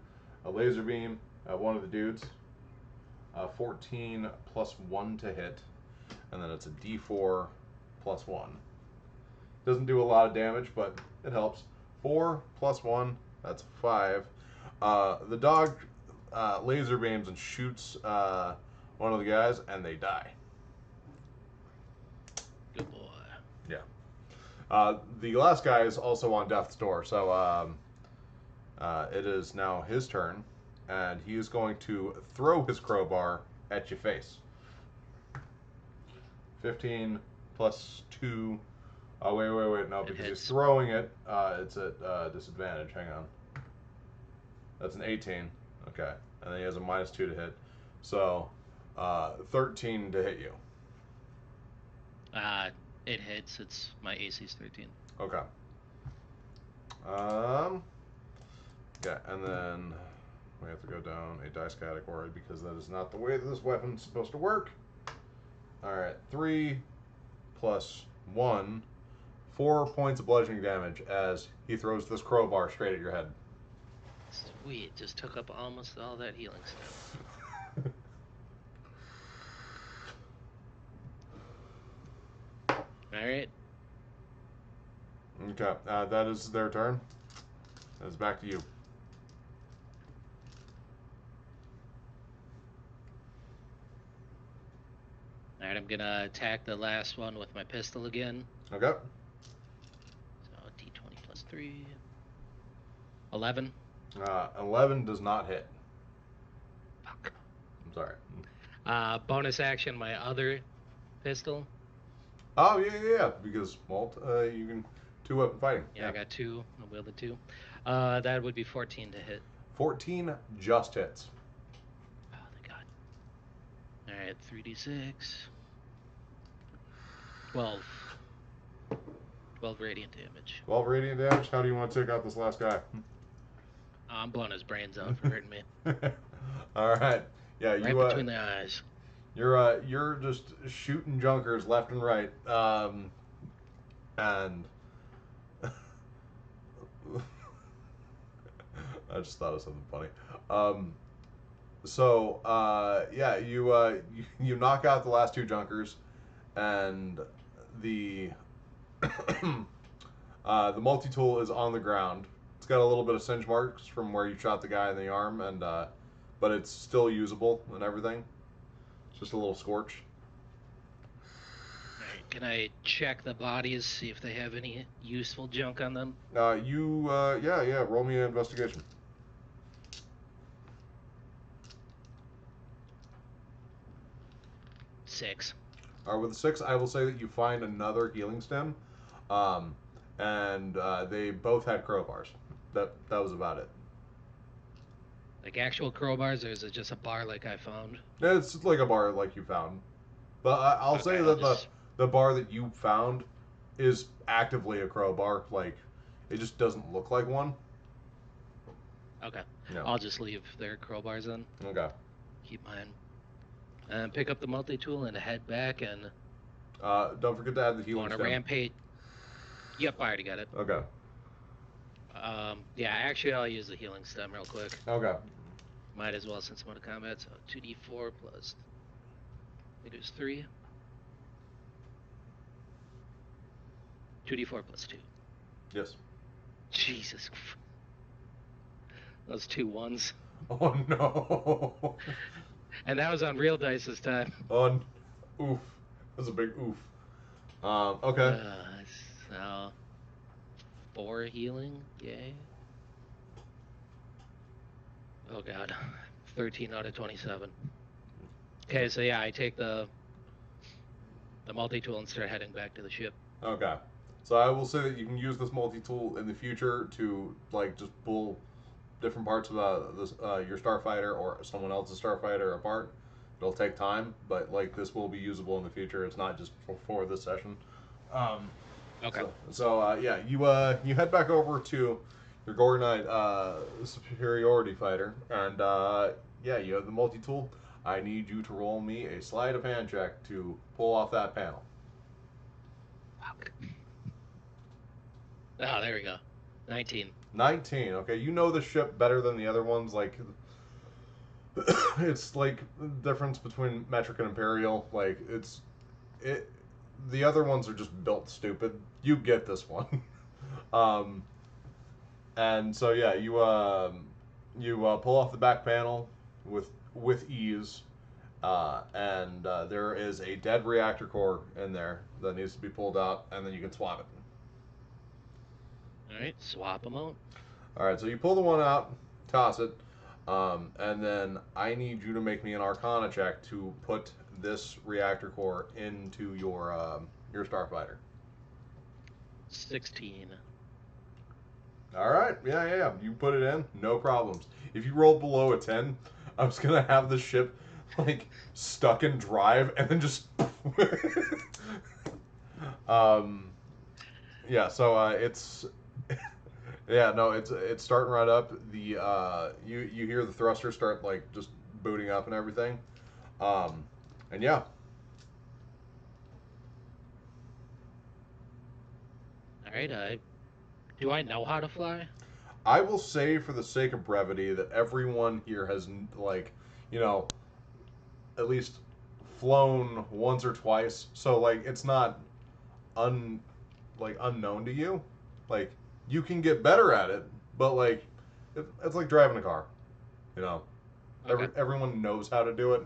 S1: a laser beam at one of the dudes. 14 plus 1 to hit, and then it's a d4 plus 1. Doesn't do a lot of damage, but it helps. 4 plus 1, that's 5. The dog laser beams and shoots one of the guys, and they die.
S2: Good boy.
S1: Yeah. The last guy is also on death's door, so it is now his turn, and he is going to throw his crowbar at your face. 15 plus 2. Oh, wait, no, because he's throwing it, it's at disadvantage. Hang on. That's an 18. Okay. And then he has a -2 to hit. So, 13 to hit you.
S2: It hits. It's my AC's 13.
S1: Okay. Yeah, and then we have to go down a dice category because that is not the way that this weapon's supposed to work. Alright, 3 plus 1, 4 points of bludgeoning damage as he throws this crowbar straight at your head.
S2: Sweet, just took up almost all that healing stuff. Alright.
S1: Okay, that is their turn. It's back to you.
S2: Alright, I'm gonna attack the last one with my pistol again.
S1: Okay.
S2: So d20 plus 3. 11.
S1: 11 does not hit.
S2: Fuck.
S1: I'm sorry.
S2: Bonus action, my other pistol.
S1: Oh, yeah, because, well, you can 2-weapon fighting.
S2: Yeah, I got 2. I wielded 2. That would be 14 to hit.
S1: 14 just hits.
S2: Oh, thank God. All right, 3d6. 12. 12 radiant damage.
S1: 12 radiant damage. How do you want to take out this last guy?
S2: I'm blowing his brains out for hurting me.
S1: All right. Yeah,
S2: Right between the eyes.
S1: You're just shooting junkers left and right. And I just thought of something funny. Yeah, you knock out the last 2 junkers, and the the multi-tool is on the ground. It's got a little bit of singe marks from where you shot the guy in the arm, and but it's still usable and everything. It's just a little scorch.
S2: Alright, can I check the bodies, see if they have any useful junk on them?
S1: Yeah, roll me an investigation.
S2: 6.
S1: With a 6, I will say that you find another healing stem, um, and they both had crowbars. That was about it.
S2: Like actual crowbars, or is it just a bar like I found?
S1: It's like a bar like you found, but I'll say that the bar that you found is actively a crowbar. Like, it just doesn't look like one.
S2: Okay.
S1: No.
S2: I'll just leave their crowbars then.
S1: Okay.
S2: Keep mine. And pick up the multi-tool and head back and...
S1: Don't forget to add the healing
S2: on a
S1: stem.
S2: rampage. Yep, I already got it.
S1: Okay.
S2: Yeah, actually I'll use the healing stem real quick.
S1: Okay.
S2: Might as well since I'm out of combat, so 2d4 plus... It is 3. 2d4 plus 2.
S1: Yes.
S2: Jesus. Those 2 1s.
S1: Oh no.
S2: And that was on real dice this time.
S1: Oof. That's a big oof. Okay.
S2: So 4 healing, yay. Oh god. 13 out of 27. Okay, so yeah, I take the multi-tool and start heading back to the ship.
S1: Okay. So I will say that you can use this multi-tool in the future to like just pull different parts of your starfighter or someone else's starfighter apart. It'll take time, but like this will be usable in the future. It's not just for this session.
S2: Okay.
S1: Yeah, you head back over to your Gorgonite superiority fighter, and yeah, you have the multi-tool. I need you to roll me a sleight of hand check to pull off that panel.
S2: Oh, there we go. 19.
S1: 19. Okay, you know the ship better than the other ones. Like, it's like the difference between metric and imperial. Like, the other ones are just built stupid. You get this one. And so yeah, you pull off the back panel with ease, and there is a dead reactor core in there that needs to be pulled out, and then you can swap it.
S2: All right, swap them out.
S1: All right, so you pull the one out, toss it, and then I need you to make me an Arcana check to put this reactor core into your starfighter.
S2: 16.
S1: All right, yeah. You put it in, no problems. If you roll below a 10, I was gonna have the ship like stuck in drive and then just. Yeah. So it's. Yeah, no, it's starting right up. The you hear the thruster start like just booting up and everything, and yeah.
S2: All right, do I know how to fly?
S1: I will say, for the sake of brevity, that everyone here has like, at least flown once or twice. So like, it's not unknown to you. Like, you can get better at it, but like, it's like driving a car.
S2: Okay.
S1: Everyone knows how to do it.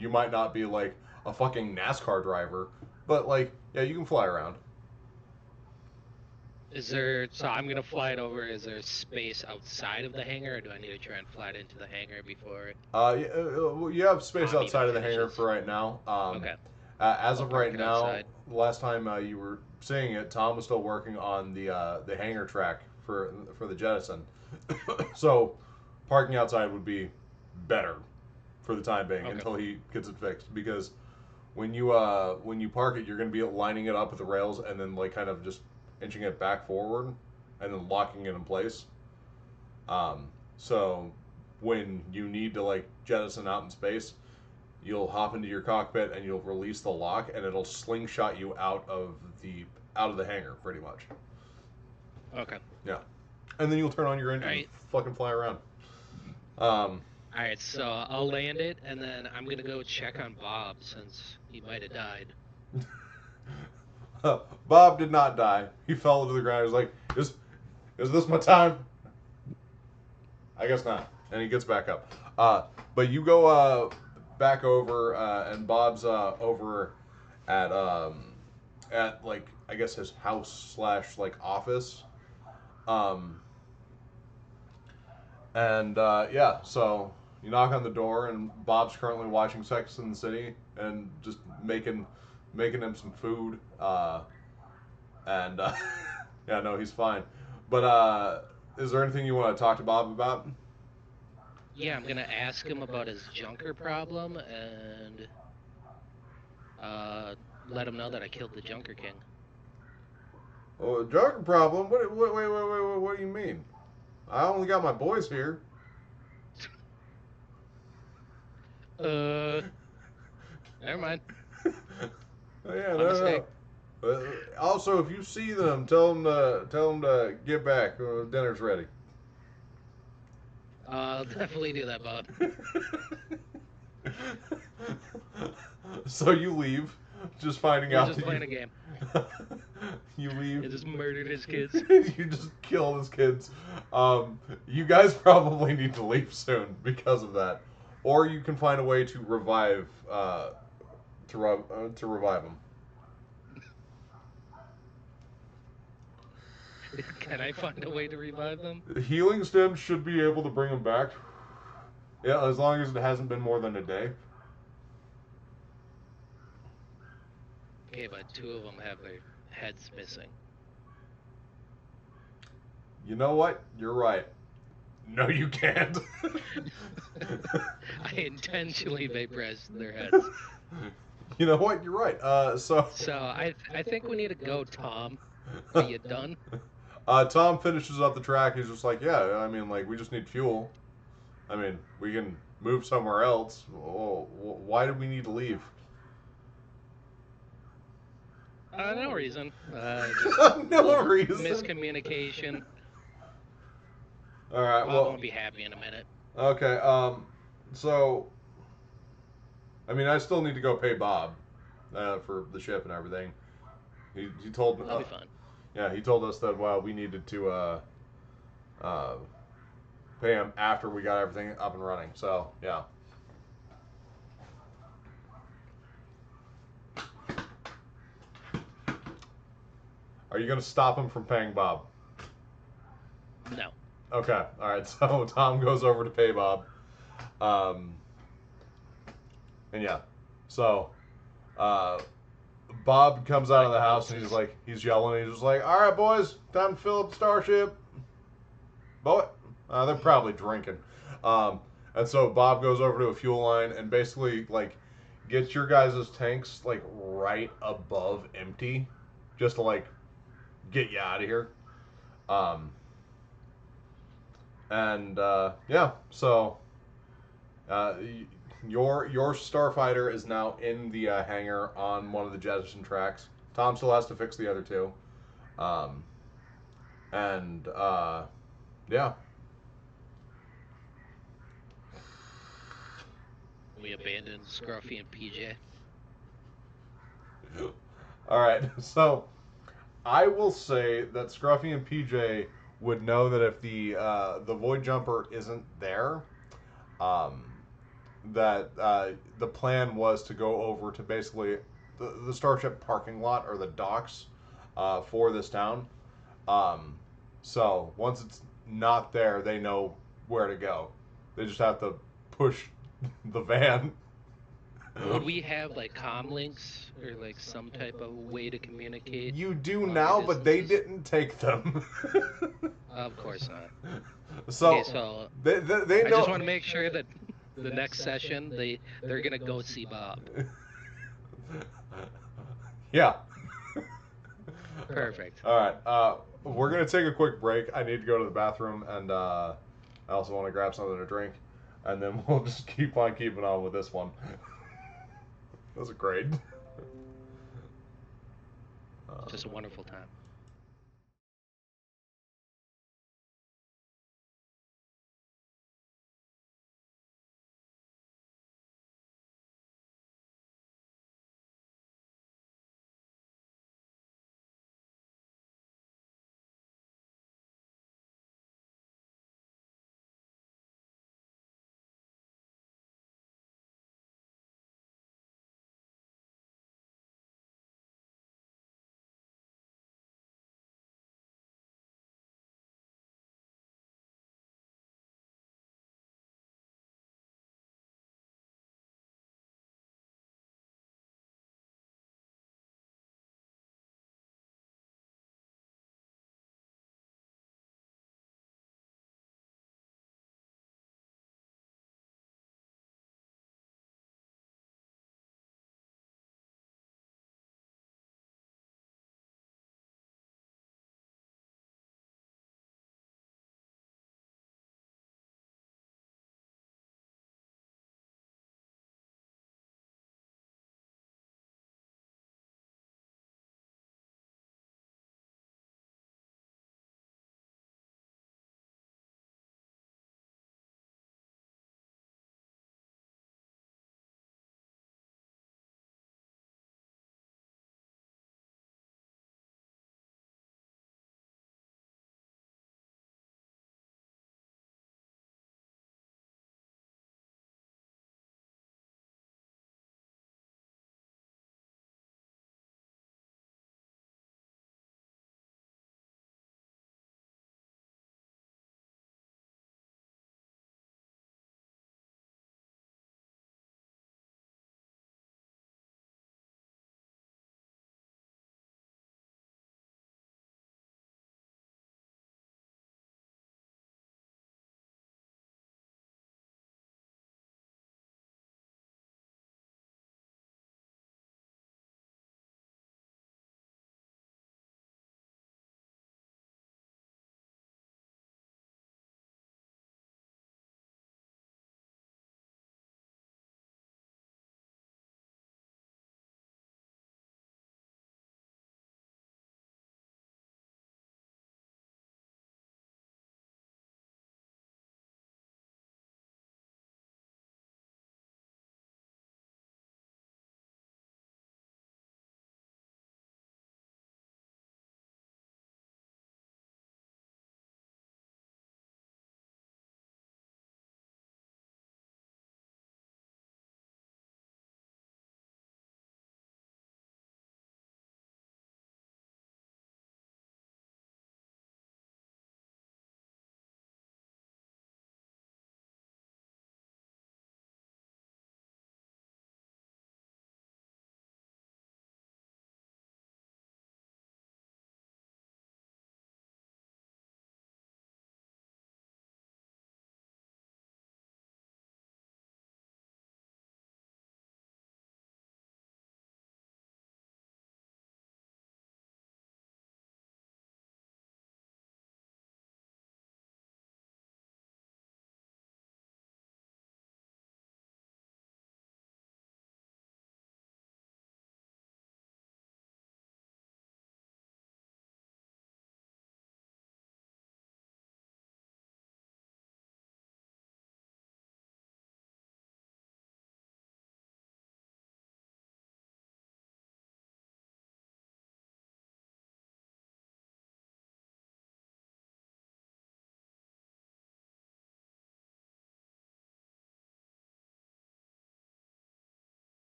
S1: You might not be like a fucking NASCAR driver, but like, yeah, you can fly around.
S2: So I'm gonna fly it over. Is there space outside of the hangar, or do I need to try and fly it into the hangar before?
S1: You have space outside of the hangar
S2: finishes?
S1: for right now.
S2: Okay.
S1: As
S2: I'll
S1: of
S2: park
S1: right
S2: it
S1: now,
S2: outside.
S1: last time you were saying it, Tom was still working on the hanger track for the jettison. So parking outside would be better for the time being
S2: Okay.
S1: until he gets it fixed. Because when you park it, you're going to be lining it up with the rails and then like kind of just inching it back forward and then locking it in place. So when you need to like jettison out in space, you'll hop into your cockpit and you'll release the lock and it'll slingshot you out of the hangar pretty much.
S2: Okay.
S1: Yeah, and then you'll turn on your
S2: All
S1: engine and
S2: right.
S1: fucking fly around. Um,
S2: All right. So I'll land it, and then I'm gonna go check on Bob since he might have died.
S1: Bob did not die. He fell to the ground. He was like, "Is this my time?" I guess not. And he gets back up. But you go back over, and Bob's over at like I guess his house slash like office. Um, and yeah, so you knock on the door, and Bob's currently watching Sex in the City and just making him some food. And yeah, no, he's fine. But is there anything you want to talk to Bob about?
S2: Yeah, I'm gonna ask him about his junker problem and uh let him know that I killed the Junker King.
S1: Oh, drug problem? What do you mean? I only got my boys here.
S2: Uh, Never mind.
S1: Yeah,
S2: My
S1: no,
S2: mistake.
S1: no. Also, if you see them, tell them to get back. Dinner's ready.
S2: I'll definitely do that, Bob.
S1: So you leave, just finding
S2: We're
S1: out
S2: just
S1: that
S2: playing a game.
S1: you leave.
S2: I just murdered his kids.
S1: You just killed his kids. You guys probably need to leave soon because of that, or you can find a way to to revive them.
S2: Can I find a way to revive them?
S1: Healing stems should be able to bring them back. Yeah, as long as it hasn't been more than a day.
S2: Okay, but two of them have their heads missing.
S1: You know what? You're right. No, you can't.
S2: I intentionally vaporized their heads.
S1: You know what? You're right.
S2: So I think we need to go, Tom. Are you done?
S1: Tom finishes up the track. He's just like, yeah. I mean, like, we just need fuel. I mean, we can move somewhere else. Oh, why did we need to leave?
S2: No reason. Just a
S1: No
S2: little
S1: reason.
S2: miscommunication.
S1: All right.
S2: Bob
S1: Well,
S2: won't be happy in a minute.
S1: okay. So, I mean, I still need to go pay Bob for the ship and everything. He told
S2: I'll be fine.
S1: yeah, he told us that we needed to uh, pay him after we got everything up and running. So yeah. Are you gonna stop him from paying Bob?
S2: No.
S1: Okay. All right. So Tom goes over to pay Bob. Um, and yeah. So uh, Bob comes out of the house and he's yelling. He's just like, "All right, boys, time to fill up the starship." Boy, they're probably drinking. Um, and so Bob goes over to a fuel line and basically like gets your guys' tanks like right above empty, just to like get you out of here. Um, and yeah, so uh, your starfighter is now in the hangar on one of the jettison tracks. Tom still has to fix the other two. Um, and yeah.
S2: We abandoned Scruffy and PJ.
S1: All right. So I will say that Scruffy and PJ would know that if the void jumper isn't there, um, that the plan was to go over to basically the starship parking lot or the docks for this town. Um, so once it's not there, they know where to go. They just have to push the van
S2: would we have like comm links or like some type of way to communicate
S1: You do
S2: longer
S1: now, but they
S2: distances?
S1: didn't take them.
S2: Of course not. Okay,
S1: So
S2: so
S1: they
S2: I just
S1: know.
S2: want to make sure that the next session they're gonna go see Bob.
S1: Yeah.
S2: Perfect.
S1: All right. We're gonna take a quick break. I need to go to the bathroom, and I also want to grab something to drink, and then we'll just keep on keeping on with this one. That was great.
S2: Just a wonderful time.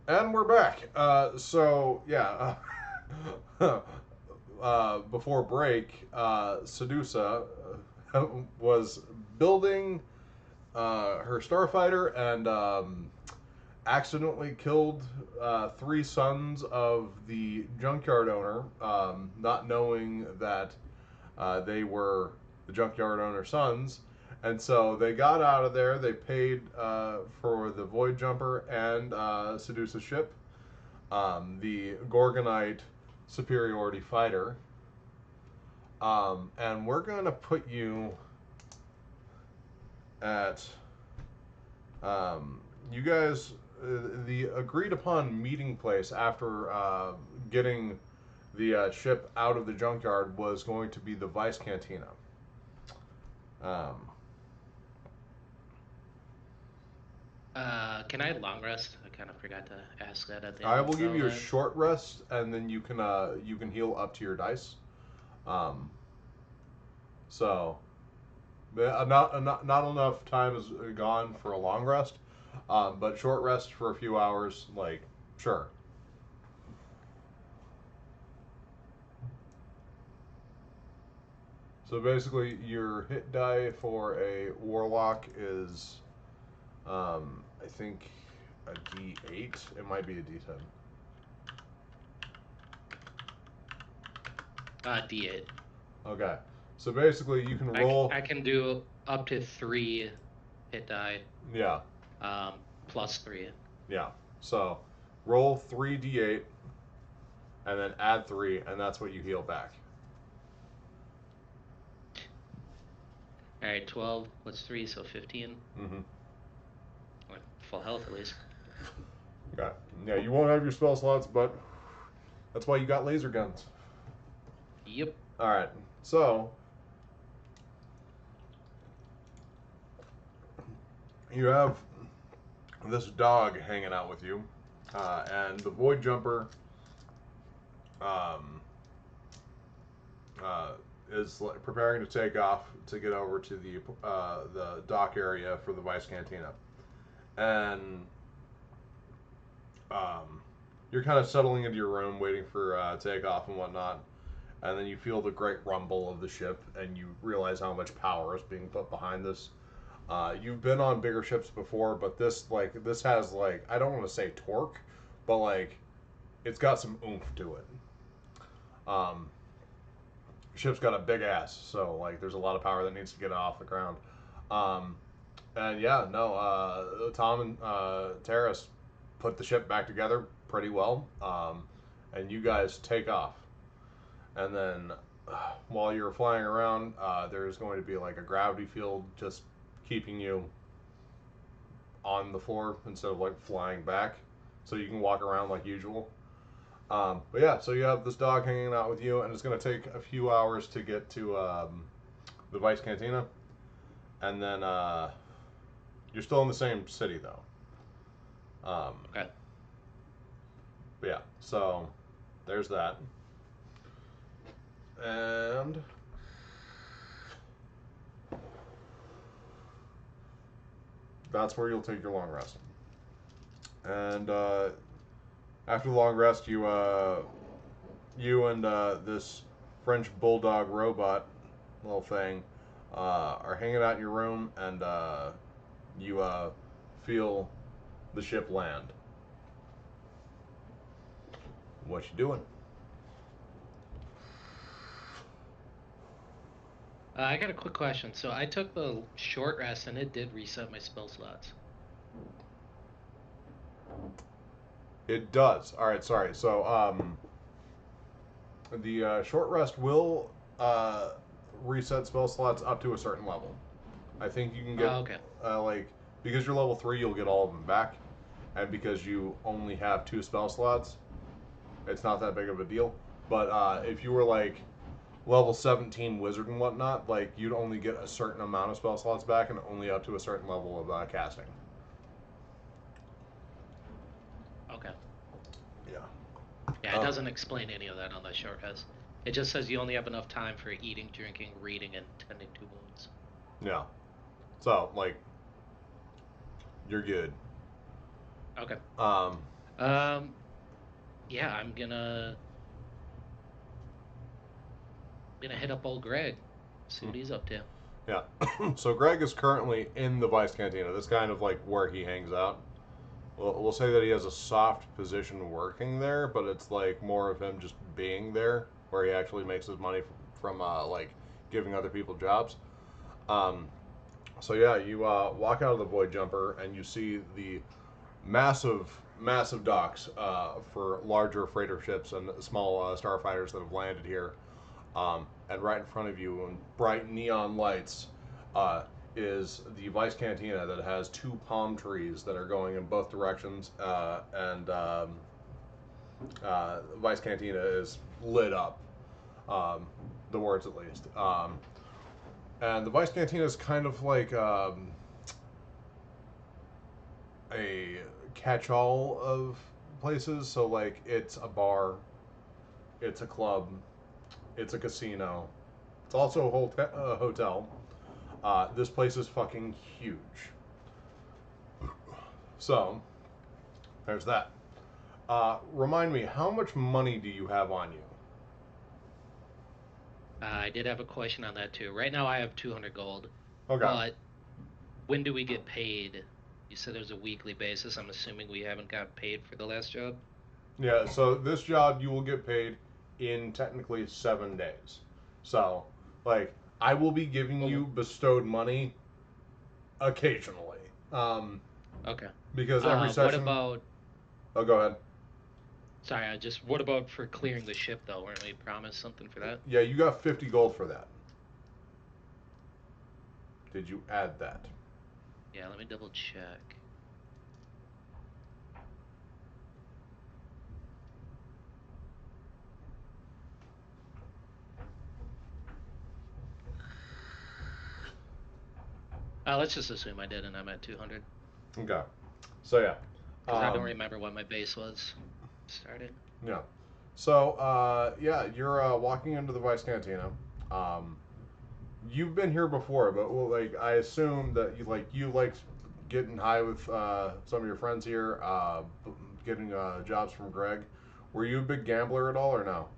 S1: And we're back. So yeah, before break, Sedusa was building her starfighter and accidentally killed three sons of the junkyard owner, not knowing that they were the junkyard owner's sons. And so they got out of there. They paid for the Void Jumper and Seduce's ship, the Gorgonite Superiority Fighter. And we're going to put you at. You guys, the agreed upon meeting place after getting the ship out of the junkyard was going to be the Vice Cantina. Um,
S2: Can I long rest? I kind of forgot to ask that at the
S1: I
S2: end
S1: will
S2: of
S1: give
S2: all
S1: you a
S2: that.
S1: short rest, and then you can heal up to your dice. Um, so not enough time is gone for a long rest, but short rest for a few hours, like sure. So basically, your hit die for a warlock is, I think, a D8. It might be a D10.
S2: D8.
S1: Okay. So basically, you can roll.
S2: I can do up to 3 hit die,
S1: Yeah,
S2: plus 3.
S1: yeah. So roll 3d8 and then add 3, and that's what you heal back.
S2: All right, 12 plus 3, so 15.
S1: Mm-hmm.
S2: Like full health at least.
S1: Okay. Yeah, you won't have your spell slots, but that's why you got laser guns.
S2: Yep.
S1: All right. So you have this dog hanging out with you, and the void jumper um, uh, is preparing to take off to get over to the dock area for the Vice Cantina, and you're kind of settling into your room, waiting for takeoff and whatnot, and then you feel the great rumble of the ship, and you realize how much power is being put behind this. You've been on bigger ships before, but this has like I don't want to say torque, but like it's got some oomph to it. Um, Ship's got a big ass, so like there's a lot of power that needs to get it off the ground. Um, and yeah, no, Tom and Terrace put the ship back together pretty well, and you guys take off. And then while you're flying around, there's going to be like a gravity field just keeping you on the floor instead of like flying back, so you can walk around like usual. But yeah, so you have this dog hanging out with you, and it's going to take a few hours to get to the Vice Cantina, and then you're still in the same city though.
S2: Okay.
S1: But yeah, so there's that, and that's where you'll take your long rest. And after the long rest, you and this French bulldog robot little thing are hanging out in your room, and you feel the ship land. What you doing?
S2: I got a quick question. So I took the short rest and it did reset my spell slots.
S1: It does. All right, sorry. So the short rest will reset spell slots up to a certain level. I think you can get
S2: Oh, okay.
S1: like because you're level 3, you'll get all of them back, and because you only have 2 spell slots, it's not that big of a deal. But if you were like level 17 wizard and whatnot, like you'd only get a certain amount of spell slots back and only up to a certain level of casting.
S2: Okay.
S1: Yeah.
S2: Yeah, it doesn't explain any of that on the short rest. It just says you only have enough time for eating, drinking, reading, and tending to wounds.
S1: Yeah. So like you're good.
S2: Okay.
S1: Um,
S2: Um, yeah, I'm gonna hit up old Greg, see what he's up to.
S1: Yeah. So Greg is currently in the Vice Cantina. That's kind of like where he hangs out. We'll say that he has a soft position working there, but it's like more of him just being there, where he actually makes his money from like giving other people jobs. Um, so yeah, you walk out of the Void Jumper and you see the massive docks for larger freighter ships and small starfighters that have landed here. And right in front of you, in bright neon lights, uh, is the Vice Cantina that has two palm trees that are going in both directions, and Vice Cantina is lit up. Um, the words at least. And the Vice Cantina is kind of like a catch-all of places. So like, it's a bar, it's a club, it's a casino, it's also a hotel. This place is fucking huge. So, there's that. Remind me, how much money do you have on you?
S2: I did have a question on that too. Right now I have 200 gold,
S1: Okay.
S2: but when do we get paid? You said there's a weekly basis. I'm assuming we haven't got paid for the last job.
S1: Yeah, so this job you will get paid in technically 7 days. So, like, I will be giving
S2: Well,
S1: you bestowed money occasionally. Um,
S2: okay.
S1: because every
S2: What
S1: session.
S2: about?
S1: Oh, go ahead.
S2: Sorry, I just. What about for clearing the ship though? Weren't we promised something for that?
S1: Yeah, you got 50 gold for that. Did you add that?
S2: Yeah, let me double check. Let's just assume I did, and I'm at 200
S1: Okay. So, yeah.
S2: because I don't
S1: Um,
S2: remember what my base was started.
S1: yeah. So, yeah, you're walking into the Vice Cantina. Um, you've been here before, but well, like I assume that you like getting high with some of your friends here, getting jobs from Greg. Were you a big gambler at all, or no?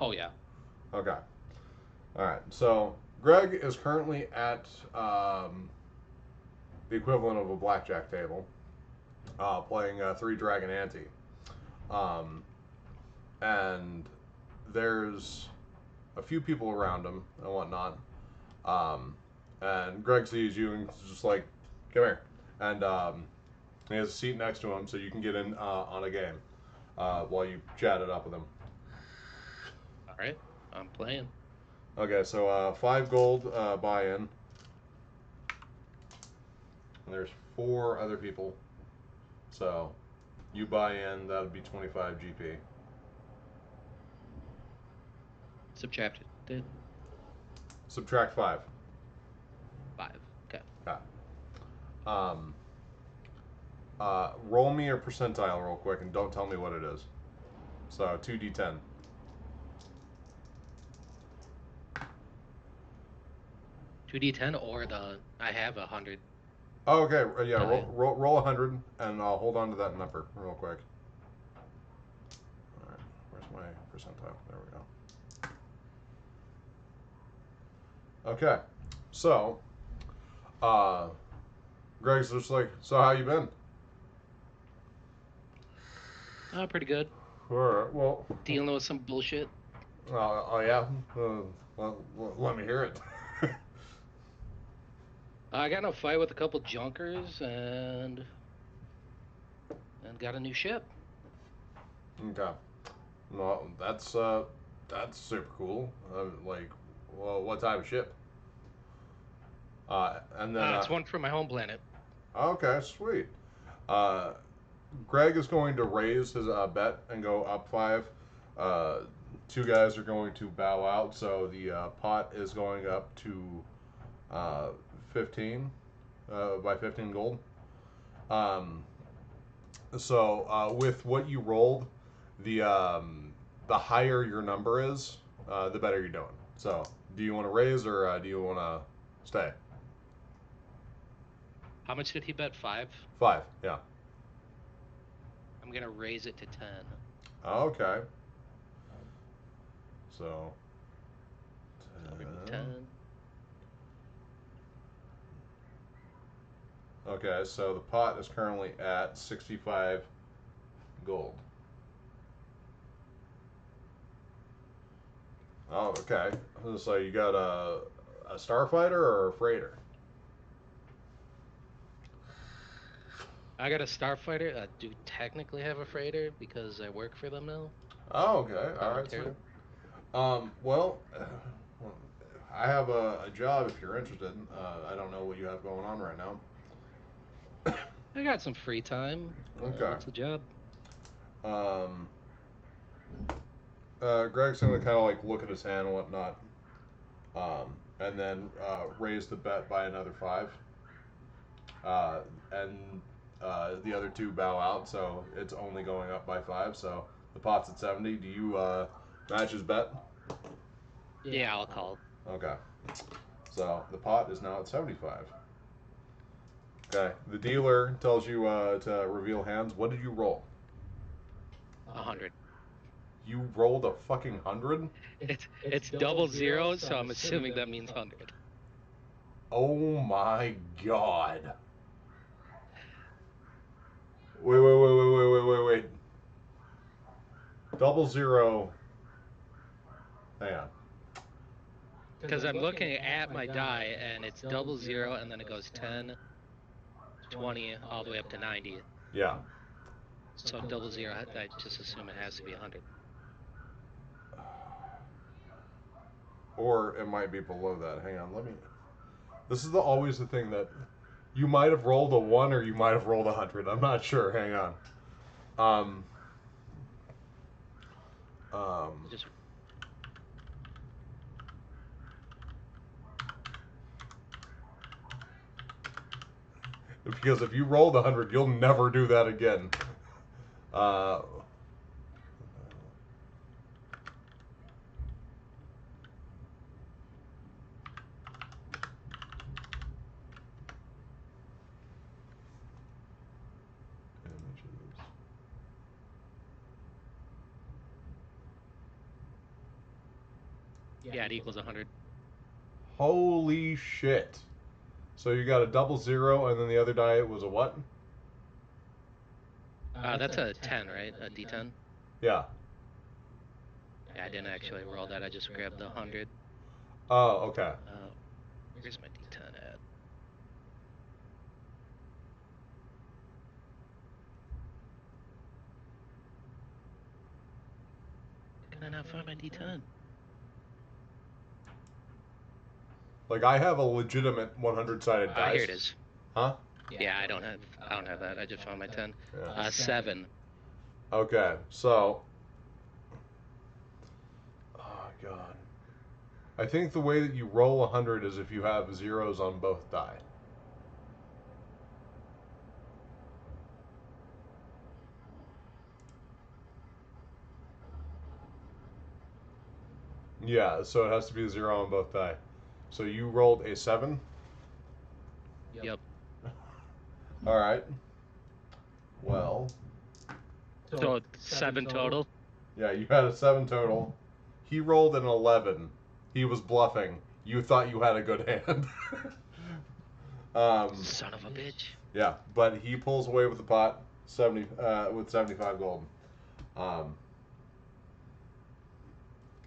S2: Oh yeah.
S1: Okay, all right. So Greg is currently at the equivalent of a blackjack table, playing Three Dragon Ante, um, and there's a few people around him and whatnot. Um, and Greg sees you and is just like, come here. And he has a seat next to him so you can get in on a game while you chat it up with him.
S2: All right. I'm playing.
S1: Okay, so 5 gold buy in. And there's 4 other people. So you buy in, that would be 25 GP.
S2: Subtracted.
S1: Subtract 5.
S2: 5. Okay.
S1: Yeah. Um, roll me a percentile real quick and don't tell me what it is. So 2d10.
S2: 2d10 or the I have 100
S1: Oh, okay, yeah,
S2: die.
S1: roll 100 and I'll hold on to that number real quick. All right, where's my percentile? There we go. Okay, so uh, Greg's just like, so how you been?
S2: Pretty good.
S1: All right, well,
S2: Dealing with some bullshit.
S1: oh yeah, let me hear it.
S2: I got in a fight with a couple junkers and got a new ship.
S1: Okay, well that's super cool. Like, well, what type of ship? And then
S2: It's one from my home planet.
S1: okay, sweet. Uh, Greg is going to raise his bet and go up 5. Uh, 2 guys are going to bow out, so the pot is going up to uh, 15 by 15 gold. Um, so with what you rolled, the higher your number is, the better you're doing. So do you want to raise or do you want to stay?
S2: How much did he bet? 5?
S1: 5, yeah.
S2: I'm gonna raise it to 10.
S1: Okay. So,
S2: I'll remove
S1: 10.
S2: 10.
S1: Okay, so the pot is currently at 65 gold. Oh, okay. So you got a starfighter or a freighter?
S2: I got a starfighter. I do technically have a freighter because I work for them now.
S1: Oh, okay. All right, sweet.
S2: Voluntarily.
S1: Well, I have a job if you're interested. I don't know what you have going on right now.
S2: I got some free time.
S1: Okay.
S2: What's the job?
S1: Um, Greg's gonna kind of like look at his hand and whatnot, and then raise the bet by another 5. And the other 2 bow out, so it's only going up by 5. So the pot's at 70. Do you match his bet?
S2: Yeah, I'll call.
S1: Okay. So the pot is now at 75. Okay. The dealer tells you to reveal hands. What did you roll?
S2: 100.
S1: You rolled a fucking 100?
S2: It's double zero, so I'm assuming that means 100.
S1: Oh my god. Wait. Double zero. Hang on.
S2: Because I'm looking at my die and it's double zero and then it goes 10, 20, all the way up to 90.
S1: Yeah.
S2: So double zero, I just assume it has to be 100.
S1: Or it might be below that. Hang on, let me. This is always the thing that you might have rolled a 1 or you might have rolled 100. I'm not sure. Hang on. Um.
S2: Just
S1: Because if you rolled 100, you'll never do that again. Uh.
S2: yeah, it equals 100.
S1: Holy shit. So you got a double zero, and then the other die was a what?
S2: That's a 10, right? A D10.
S1: Yeah.
S2: Yeah, I didn't actually roll that. I just grabbed the 100.
S1: Oh, okay.
S2: Where's my D10 at? Can I not find my D10?
S1: Like I have a legitimate 100-sided dice.
S2: Here it is.
S1: Huh?
S2: Yeah, I don't have that. I just found my 10.
S1: Yeah.
S2: 7.
S1: Okay, so. Oh god. I think the way that you roll 100 is if you have zeros on both die. Yeah, so it has to be a 0 on both die. So you rolled a 7?
S2: Yep.
S1: Alright. Well.
S2: So 7 total.
S1: Yeah, you had a 7 total. He rolled an 11. He was bluffing. You thought you had a good hand.
S2: Son of a bitch.
S1: Yeah, but he pulls away with the pot, 70 with 75 gold.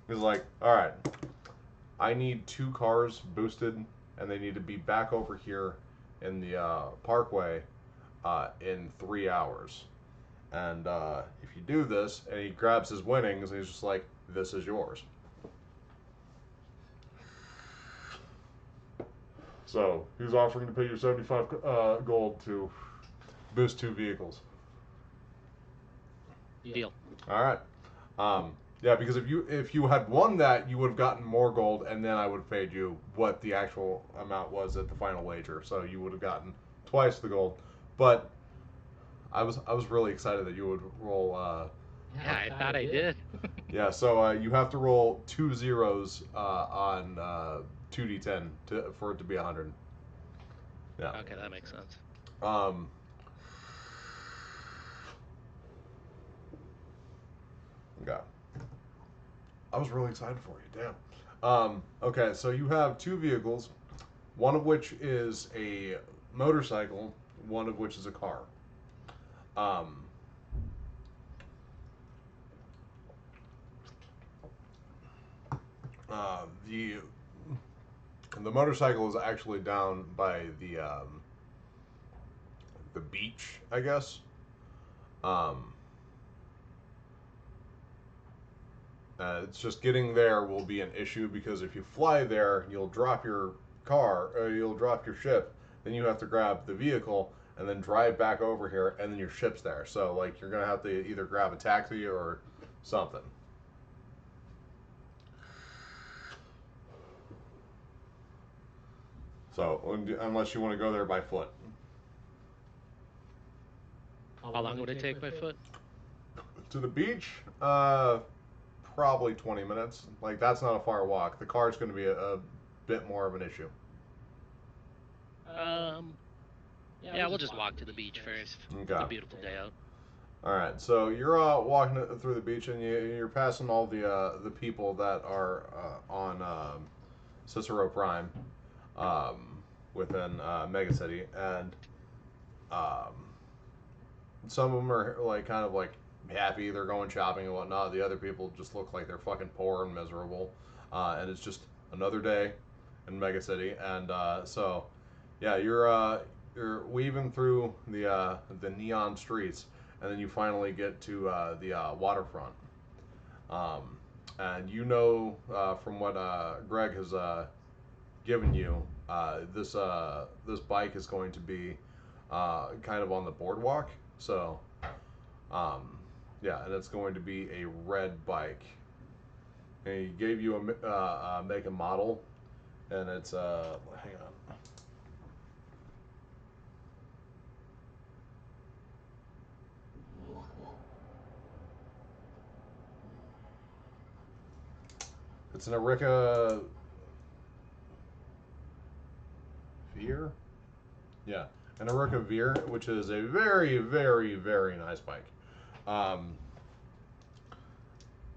S1: He's like, all right, I need 2 cars boosted, and they need to be back over here in the parkway in 3 hours. And if you do this, and he grabs his winnings, and he's just like, this is yours. So he's offering to pay you 75 gold to boost 2 vehicles.
S2: Deal.
S1: All right. Yeah, because if you had won that, you would have gotten more gold, and then I would have paid you what the actual amount was at the final wager. So you would have gotten twice the gold. But I was really excited that you would roll.
S2: Yeah, I thought I did.
S1: Yeah, so you have to roll 2 zeros on 2d10 for it to be 100. Yeah.
S2: Okay, that makes sense.
S1: Um. Okay. I was really excited for you. Damn. Okay, so you have two vehicles, one of which is a motorcycle, one of which is a car. Um, the motorcycle is actually down by the beach, I guess. Um, it's just getting there will be an issue because if you fly there, you'll drop your car, or you'll drop your ship. Then you have to grab the vehicle and then drive back over here, and then your ship's there. So like you're gonna have to either grab a taxi or something. So unless you want to go there by foot.
S2: How long would it take by foot?
S1: To the beach, probably 20 minutes. Like that's not a far walk. The car's going to be a bit more of an issue.
S2: Yeah, we'll just walk to the beach first. It's
S1: Okay.
S2: a beautiful day out.
S1: All right. So you're walking through the beach, and you're passing all the people that are on Cicero Prime, within Mega City, and um, some of them are like kind of like happy they're going shopping and whatnot. The other people just look like they're fucking poor and miserable, and it's just another day in Mega City. And so, yeah, you're weaving through the neon streets, and then you finally get to the waterfront. Um, and you know from what Greg has given you, this bike is going to be kind of on the boardwalk. So, um, yeah, and it's going to be a red bike. And he gave you a make and model, and it's hang on. It's an Arica Veer. Yeah, an Arica Veer, which is a very, very, very nice bike. Um,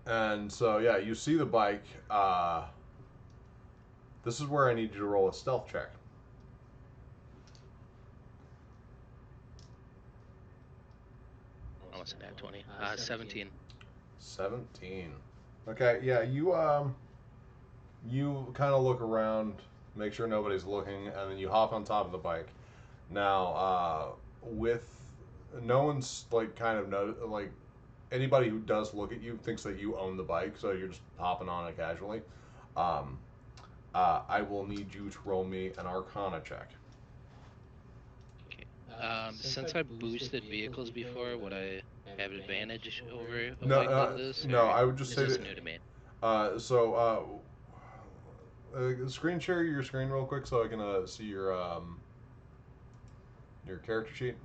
S1: and so yeah, you see the bike. This is where I need you to roll a stealth check.
S2: Almost a nat 20. 17.
S1: 17. Okay, yeah, you kind of look around, make sure nobody's looking, and then you hop on top of the bike. Now, with no one's like kind of like anybody who does look at you thinks that you own the bike, so you're just hopping on it casually. Um, I will need you to roll me an Arcana check.
S2: Okay. Since I boosted vehicles before, would I have advantage over a
S1: No,
S2: bike like this?
S1: no,
S2: Or
S1: I would just
S2: is
S1: say
S2: this
S1: that.
S2: new to me?
S1: Screen share your screen real quick so I can see your character sheet.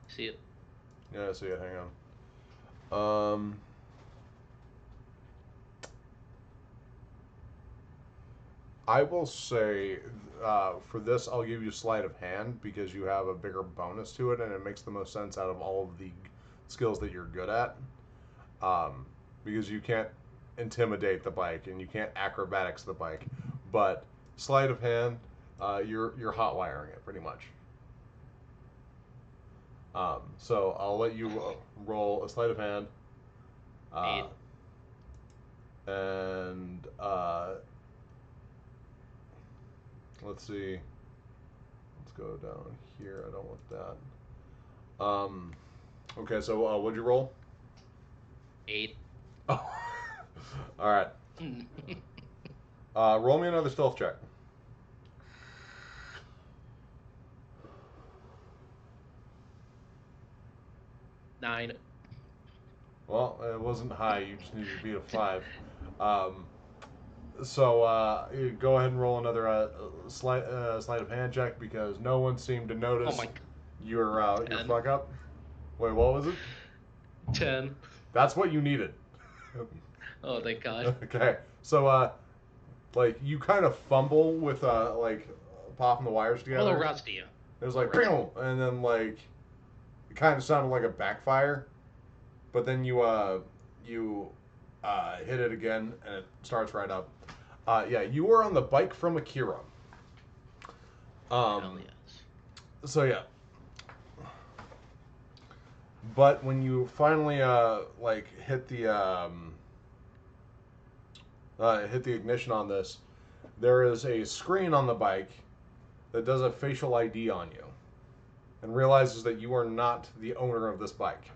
S2: See it?
S1: Yeah, I see it. Hang on. I will say for this, I'll give you sleight of hand because you have a bigger bonus to it, and it makes the most sense out of all of the skills that you're good at. Because you can't intimidate the bike and you can't acrobatics the bike, but sleight of hand, you're hot wiring it pretty much. So I'll let you roll a sleight of hand.
S2: 8.
S1: And let's see. Let's go down here. I don't want that. Okay, so what'd you roll?
S2: 8.
S1: Oh. All right. Roll me another stealth check.
S2: 9.
S1: Well, it wasn't high. You just needed to beat a 5. Um, so you go ahead and roll another sleight of hand check because no one seemed to notice
S2: Oh my.
S1: your fuck up. Wait, what was it?
S2: 10.
S1: That's what you needed.
S2: Oh, thank God.
S1: Okay, so like you kind of fumble with like popping the wires
S2: I'm a little
S1: together.
S2: rusty.
S1: It was
S2: A little
S1: like,
S2: rusty.
S1: "Pew!" And then like it kind of sounded like a backfire, but then you hit it again and it starts right up. Yeah, you were on the bike from Akira.
S2: Hell
S1: Um,
S2: yes.
S1: so yeah, but when you finally like hit the ignition on this, there is a screen on the bike that does a facial ID on you and realizes that you are not the owner of this bike.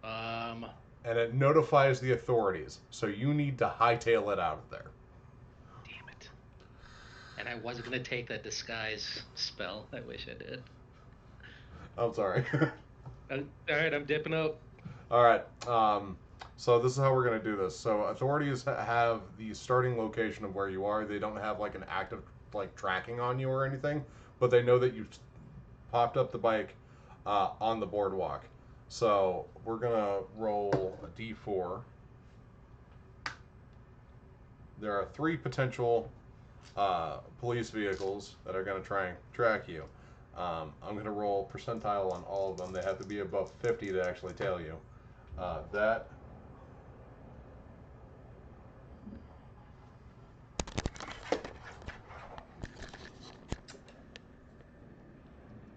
S2: Um,
S1: And it notifies the authorities, so you need to hightail it out of there.
S2: damn it. And I wasn't gonna take that disguise spell. I wish I did.
S1: I'm sorry.
S2: All right, I'm dipping out.
S1: All right. So this is how we're gonna do this. So authorities have the starting location of where you are. They don't have like an active like tracking on you or anything, but they know that you popped up the bike on the boardwalk. So we're gonna roll a d4. There are three potential police vehicles that are gonna try and track you. I'm gonna roll percentile on all of them. They have to be above 50 to actually tail you. That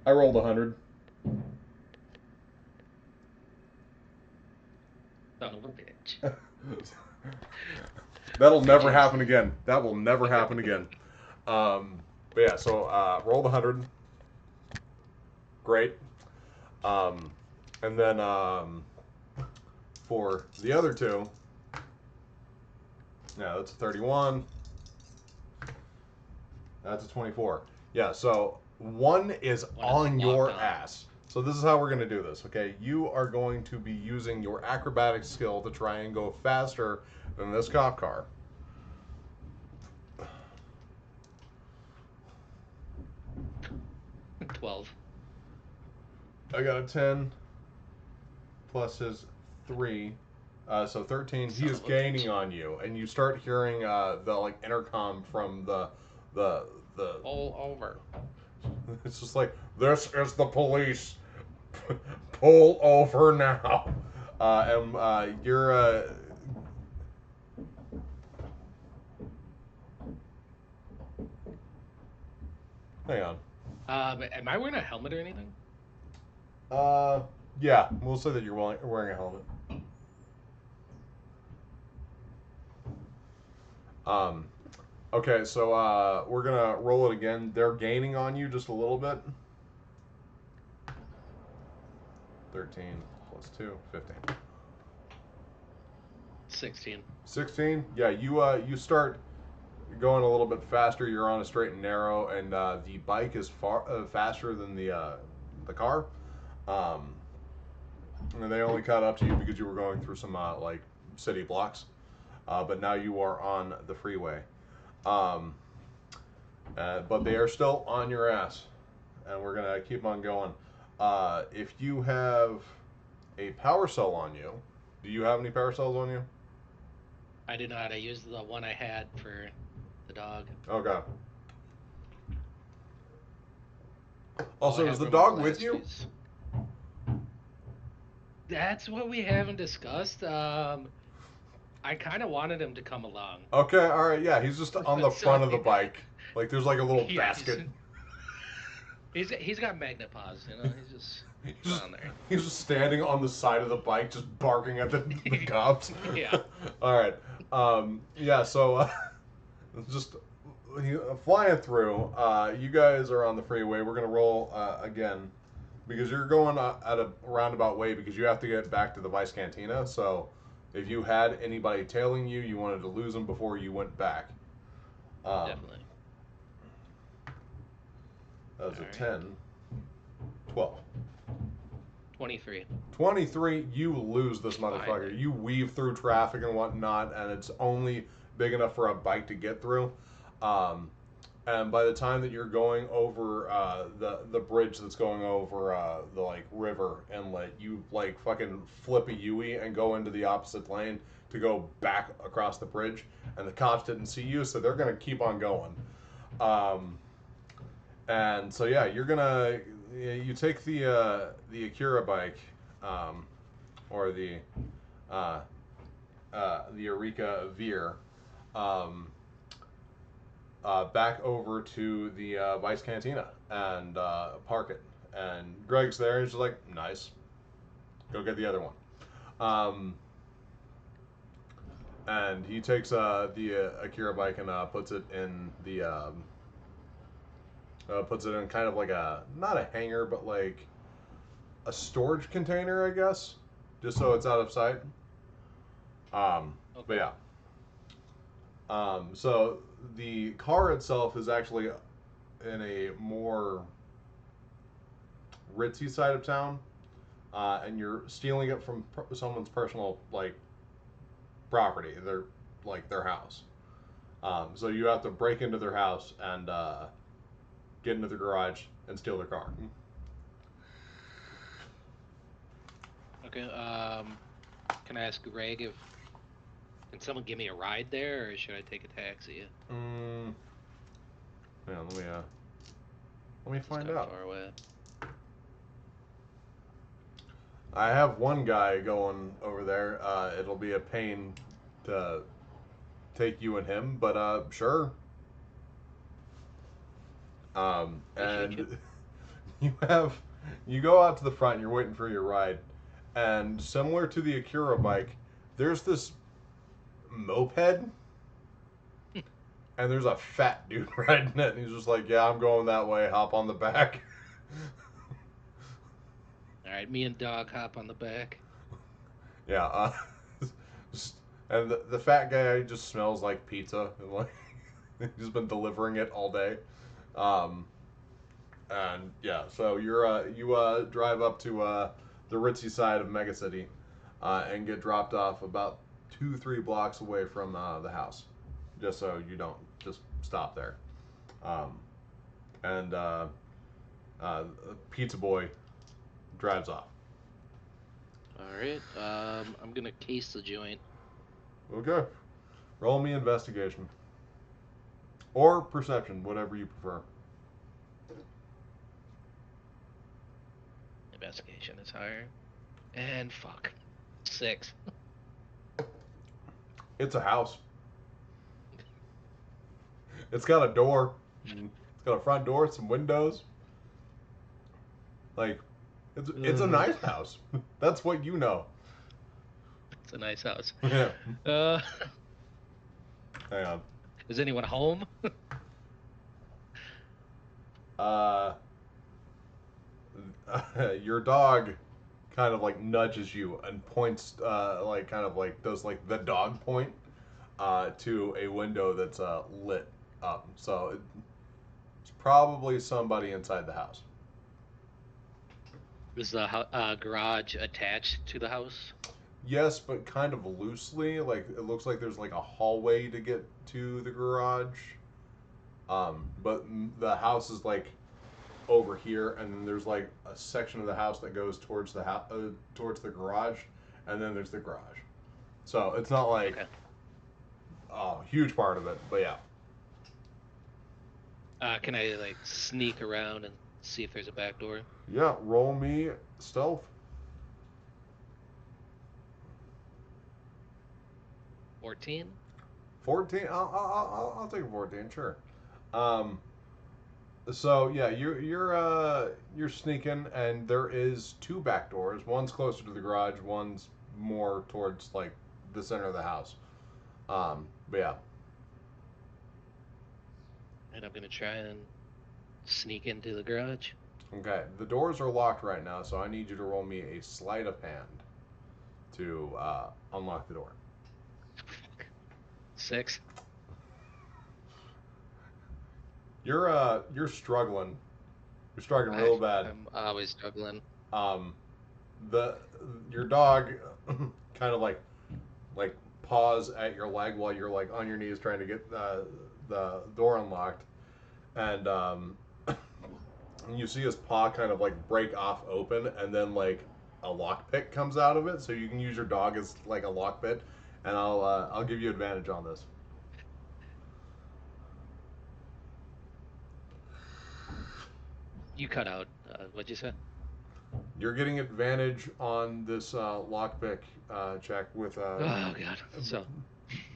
S1: I rolled 100.
S2: Son of a bitch.
S1: That'll never
S2: GG's.
S1: happen again. That will never happen again. But yeah, so roll the 100. Great. Um, and then for the other two, yeah, that's a 31. That's a 24. Yeah, so one is
S2: One is
S1: on
S2: locked
S1: your
S2: on.
S1: ass. So this is how we're going to do this, okay? You are going to be using your acrobatic skill to try and go faster than this cop car.
S2: 12.
S1: I got a 10 plus his 3. So 13. He
S2: Son
S1: is
S2: of a bitch.
S1: gaining on you, and you start hearing the like intercom from the.
S2: All over.
S1: It's just like, this is the police. Pull over now. And you're hang on.
S2: Am I wearing a helmet or anything?
S1: Uh, yeah, we'll say that you're wearing a helmet. Um, okay, so we're gonna roll it again. They're gaining on you just a little bit. 13 plus 2, 15.
S2: 16.
S1: 16. Yeah, you start going a little bit faster. You're on a straight and narrow, and the bike is far faster than the car. Um, and they only caught up to you because you were going through some like city blocks. But now you are on the freeway. Um, but they are still on your ass, and we're gonna keep on going. If you have a power cell on you, do you have any power cells on you?
S2: I do not. I used the one I had for the dog.
S1: Okay.
S2: All I
S1: Also, is
S2: have
S1: the
S2: are my
S1: dog with you?
S2: blastoise. That's what we haven't discussed. I kind of wanted him to come along.
S1: Okay, all right, yeah, he's just on the
S2: So
S1: front of the bike. Like there's like a little
S2: yeah,
S1: basket.
S2: he's got magnet paws, you know.
S1: He's
S2: He's
S1: just,
S2: on there.
S1: he's just standing on the side of the bike, just barking at the cops.
S2: Yeah.
S1: All right. Yeah. So just flying through. You guys are on the freeway. We're gonna roll again because you're going at a roundabout way because you have to get back to the Vice Cantina. So if you had anybody tailing you, you wanted to lose them before you went back.
S2: Definitely.
S1: That was
S2: All
S1: a
S2: right.
S1: 10, 12.
S2: 23.
S1: 23, you lose this
S2: Finally.
S1: motherfucker. You weave through traffic and whatnot, and it's only big enough for a bike to get through. Um, and by the time that you're going over the bridge that's going over the like river inlet, you like fucking flip a Yui and go into the opposite lane to go back across the bridge, and the cops didn't see you, so they're gonna keep on going. Um, and so yeah, you take the Akira bike, um, or uh, the Eureka Veer, um, back over to the Vice Cantina and park it. And Greg's there, and he's just like, nice. Go get the other one. Um, and he takes the Akira bike and puts it in kind of like a not a hangar, but like a storage container, I guess, just so it's out of sight. But
S2: Okay.
S1: yeah. So the car itself is actually in a more ritzy side of town, and you're stealing it from someone's personal like property, their house. So you have to break into their house and get into the garage and steal their car.
S2: Okay. Can I ask Greg if can someone give me a ride there, or should I take a taxi?
S1: Mm, yeah, let me
S2: It's
S1: find
S2: kind of
S1: out.
S2: far away.
S1: I have one guy going over there. It'll be a pain to take you and him, but sure.
S2: Appreciate you.
S1: And you have you go out to the front. You're waiting for your ride, and similar to the Akira bike, there's this moped, and there's a fat dude riding it, and he's just like, "Yeah, I'm going that way. Hop on the back."
S2: All right, me and Dog hop on the back.
S1: Yeah, just, and the fat guy just smells like pizza, and like he's been delivering it all day. Um, and yeah, so you drive up to the ritzy side of Mega City, and get dropped off about 2-3 blocks away from the house, just so you don't just stop there. Um, and Pizza Boy drives off.
S2: All right. I'm gonna case the joint.
S1: Okay, roll me investigation or perception, whatever you prefer.
S2: Investigation is higher. And fuck. 6.
S1: It's a house. It's got a door. It's got a front door, some windows. Like, it's a nice house. That's what you know.
S2: It's a nice house.
S1: Yeah.
S2: Uh,
S1: Hang on.
S2: is anyone home?
S1: Uh, your dog kind of like nudges you and points, like kind of like does like the dog point, to a window that's lit up. So it's probably somebody inside the house.
S2: Is the garage attached to the house?
S1: Yes, but kind of loosely. Like it looks like there's like a hallway to get to the garage. But the house is like over here, and then there's like a section of the house that goes towards towards the garage, and then there's the garage. So it's not like
S2: Okay.
S1: a huge part of it, but yeah.
S2: Can I like sneak around and see if there's a back door?
S1: Yeah, roll me stealth.
S2: 14?
S1: 14. I'll take a 14. Sure. Um, so yeah, you're sneaking, and there is two back doors. One's closer to the garage. One's more towards like the center of the house. But yeah.
S2: And I'm gonna try and sneak into the garage.
S1: Okay. The doors are locked right now, so I need you to roll me a sleight of hand to unlock the door.
S2: 6.
S1: You're struggling. You're struggling real bad.
S2: I'm always struggling.
S1: Um, the your dog kind of like paws at your leg while you're like on your knees trying to get the door unlocked, and you see his paw kind of like break off open, and then like a lockpick comes out of it, so you can use your dog as like a lockpick, and I'll give you advantage on this.
S2: You cut out. What'd you say?
S1: You're getting advantage on this lockpick check with
S2: Oh god. So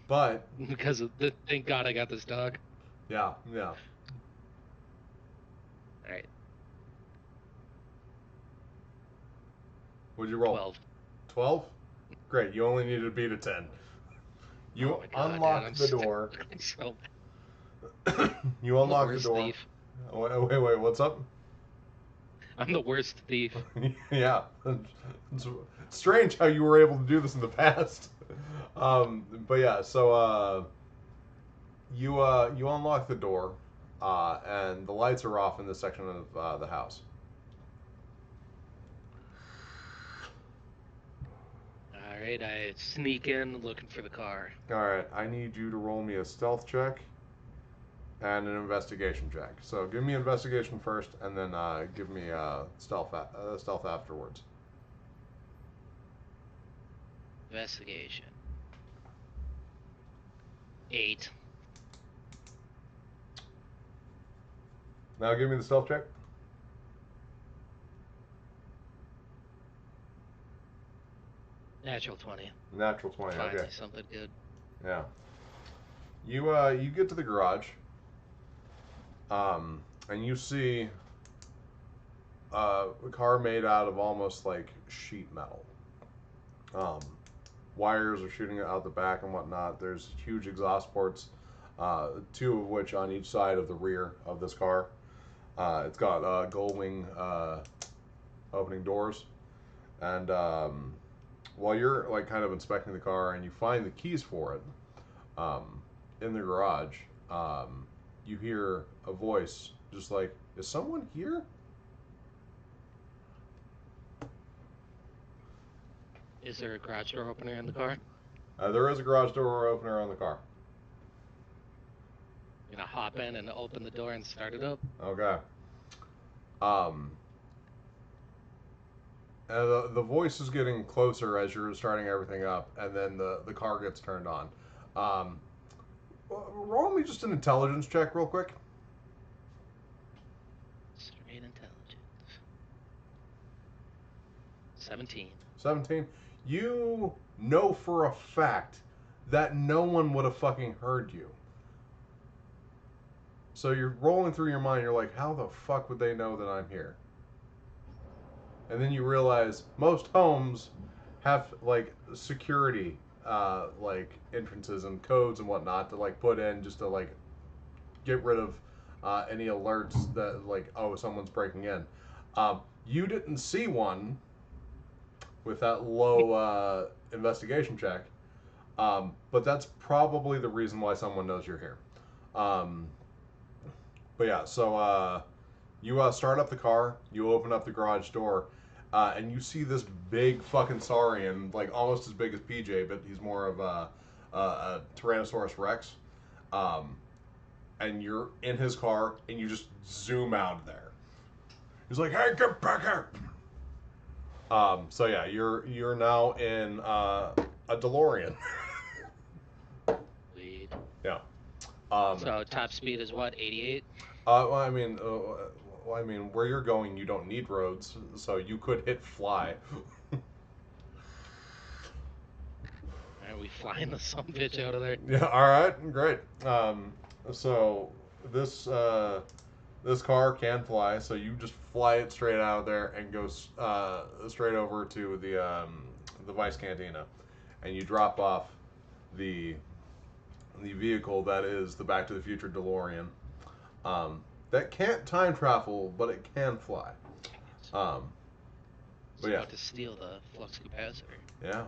S1: but
S2: because of the thank God I got this dog.
S1: yeah, yeah.
S2: All right.
S1: Would you roll?
S2: 12.
S1: 12? Great. You only needed to beat a 10.
S2: Oh
S1: You
S2: my god, dude.
S1: unlock the door.
S2: So
S1: You
S2: I'm the
S1: unlock the
S2: worst
S1: door.
S2: thief.
S1: Wait, what's up?
S2: I'm the worst thief.
S1: Yeah. It's strange how you were able to do this in the past. But yeah, so you unlock the door, and the lights are off in this section of the house.
S2: All right, I sneak in looking for the car.
S1: All right, I need you to roll me a stealth check and an investigation check. So give me investigation first, and then give me stealth afterwards.
S2: Investigation. 8.
S1: Now give me the stealth check.
S2: Natural 20.
S1: Natural 20.
S2: Finally,
S1: Okay.
S2: something good.
S1: Yeah. You get to the garage, and you see a car made out of almost like sheet metal. Um, Wires are shooting out the back and whatnot. There's huge exhaust ports, two of which on each side of the rear of this car. It's got gull wing opening doors, and while you're like kind of inspecting the car and you find the keys for it in the garage, you hear a voice just like, "Is someone here?"
S2: Is there a garage door opener in the car?
S1: There is a garage door opener on the car.
S2: I'm gonna hop in and open the door and start it up.
S1: Okay. Um, the voice is getting closer as you're starting everything up, and then the car gets turned on. Um, Roll me just an intelligence check, real quick.
S2: Straight intelligence. 17.
S1: 17. You know for a fact that no one would have fucking heard you. So you're rolling through your mind, you're like, how the fuck would they know that I'm here? And then you realize most homes have like security like entrances and codes and whatnot to like put in just to like get rid of any alerts that like, oh, someone's breaking in. You didn't see one with that low investigation check, but that's probably the reason why someone knows you're here. Um, but yeah, so you start up the car, you open up the garage door, and you see this big fucking saurian, like almost as big as PJ, but he's more of a Tyrannosaurus Rex. Um, and you're in his car, and you just zoom out of there. He's like, "Hey, get back here!" So yeah, you're now in a DeLorean.
S2: Sweet.
S1: Yeah.
S2: So top speed is what? 88?
S1: Well, I mean, where you're going, you don't need roads, so you could hit fly.
S2: Are we flying the some bitch out of there?
S1: Yeah. All right. Great. So this this car can fly, so you just fly it straight out of there and go straight over to the Vice Cantina, and you drop off the the vehicle that is the Back to the Future DeLorean. That can't time travel, but it can fly. Um,
S2: It's
S1: but yeah,
S2: about to steal the flux capacitor.
S1: yeah,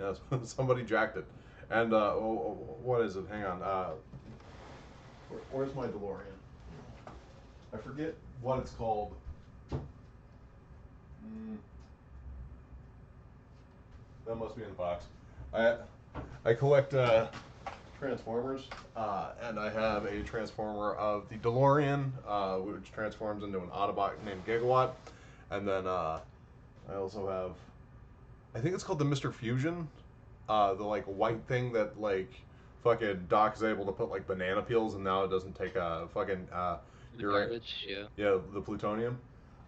S1: yeah. Somebody jacked it. And what is it? Hang on. Where's my DeLorean? I forget what it's called. That must be in the box. I collect Transformers, and I have a Transformer of the DeLorean, which transforms into an Autobot named Gigawatt, and then I also have, I think it's called the Mr. Fusion, the like white thing that like fucking Doc is able to put like banana peels, and now it doesn't take a fucking
S2: The
S1: you're right,
S2: garbage, yeah.
S1: yeah, the plutonium.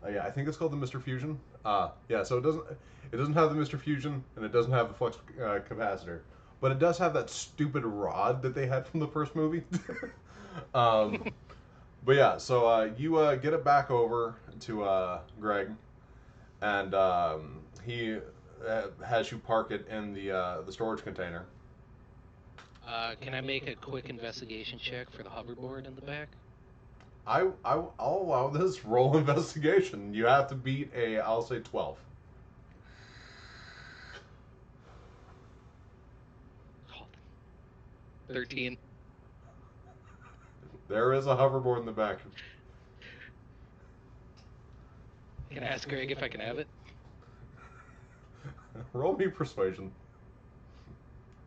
S1: Yeah, I think it's called the Mr. Fusion. Yeah, so it doesn't have the Mr. Fusion, and it doesn't have the flux capacitor, but it does have that stupid rod that they had from the first movie. um, but yeah, so you get it back over to Greg, and he has you park it in the storage container.
S2: Can I make a quick investigation check for the hoverboard in the back?
S1: I'll allow this roll investigation. You have to beat a, I'll say 12.
S2: Oh, 13.
S1: There is a hoverboard in the back.
S2: Can I ask Greg if I can have it?
S1: Roll me persuasion.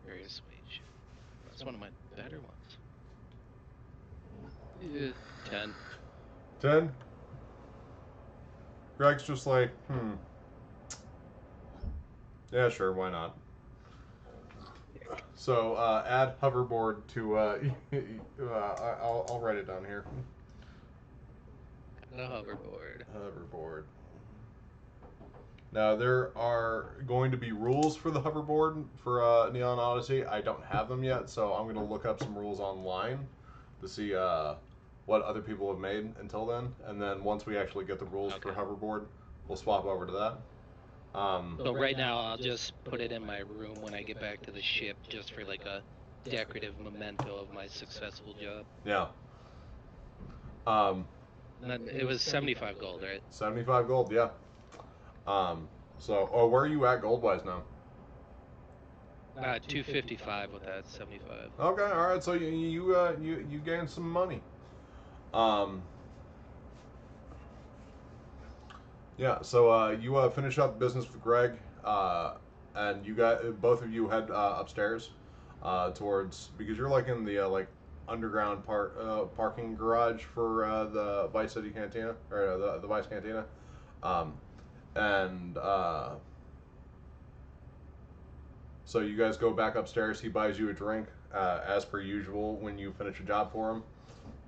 S2: Persuasion. That's one of my better ones. Yeah, 10.
S1: 10. Greg's just like, yeah, sure, why not? So add hoverboard to. I'll write it down here.
S2: The hoverboard.
S1: Hoverboard. Now there are going to be rules for the hoverboard for Neon Odyssey. I don't have them yet, so I'm going to look up some rules online to see what other people have made until then, and then once we actually get the rules for hoverboard, we'll swap over to that.
S2: So right now I'll just put it in my room when I get back to the ship, just for like a decorative memento of my successful job.
S1: Yeah.
S2: And then it was 75 gold, right?
S1: 75 gold, yeah. So, where are you at gold wise now?
S2: 255 with that 75.
S1: Okay, all right. So you gained some money. Yeah. So you finish up business with Greg, and you got both of you head upstairs, towards, because you're like in the like underground parking garage for the Vice City Cantina, or the Vice Cantina, and so you guys go back upstairs. He buys you a drink, as per usual when you finish a job for him,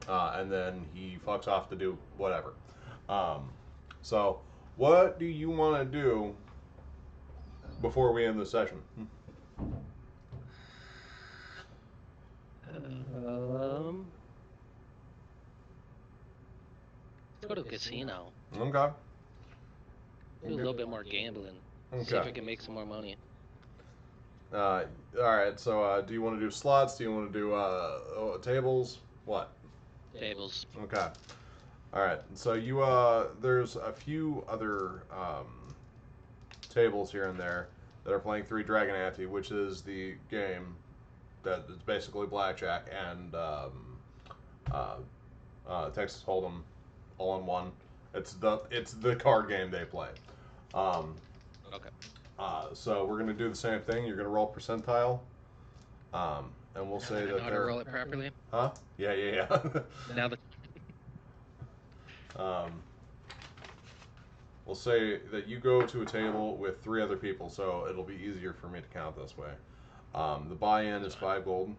S1: and then he fucks off to do whatever. So, what do you want to do before we end the session?
S2: Let's go to a casino.
S1: Okay.
S2: Do a little bit more gambling.
S1: Okay.
S2: See if I can make some more money.
S1: All right. So, do you want to do slots? Do you want to do tables? What?
S2: Tables.
S1: Okay. All right. So you there's a few other tables here and there that are playing Three Dragon Ante, which is the game that is basically blackjack and Texas Hold'em all in one. It's the card game they play.
S2: Okay.
S1: So we're gonna do the same thing. You're gonna roll percentile, and we'll say
S2: I know
S1: that
S2: how to roll it properly.
S1: Huh? Yeah.
S2: Now that
S1: We'll say that you go to a table with 3 other people, so it'll be easier for me to count this way. The buy-in is 5 gold.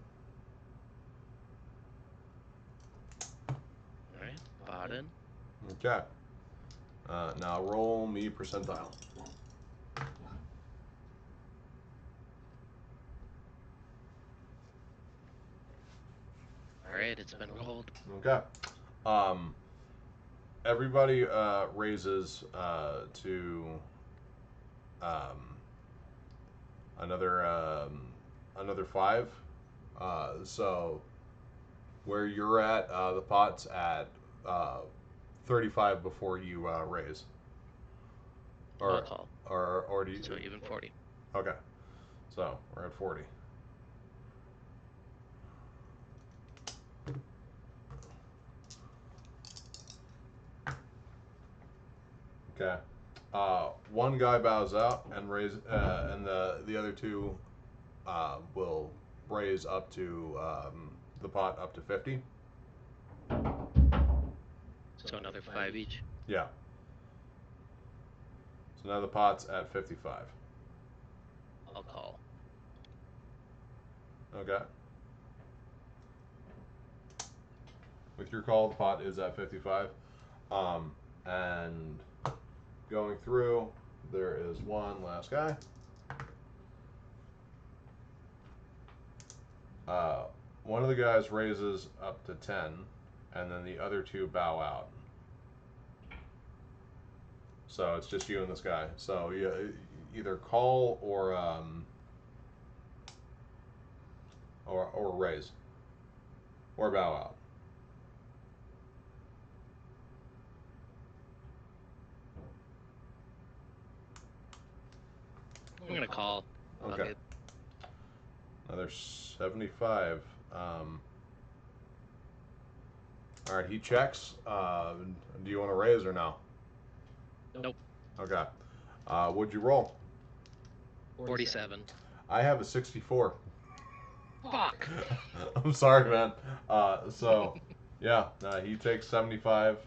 S2: Alright, bought in.
S1: Okay. Now roll me percentile.
S2: Alright, it's been rolled.
S1: Okay. Everybody raises to another 5. So where you're at, the pot's at 35 before you raise.
S2: I'll call.
S1: Or do you?
S2: So even 40.
S1: Okay. So we're at 40. Okay. One guy bows out and and the other 2 will raise up to the pot up to 50.
S2: So another 5 each.
S1: Yeah. So now the pot's at 55.
S2: I'll call.
S1: Okay. With your call, the pot is at 55. And going through, there is one last guy. One of the guys raises up to 10, and then the other two bow out. So it's just you and this guy. So you either call or raise or bow out.
S2: I'm gonna call.
S1: Okay.
S2: Okay.
S1: Another 75. All right, he checks. Do you want to raise or no?
S2: Nope.
S1: Okay. What'd you roll?
S2: 47.
S1: I have a 64.
S2: Fuck.
S1: I'm sorry, man. So, yeah, he takes 75.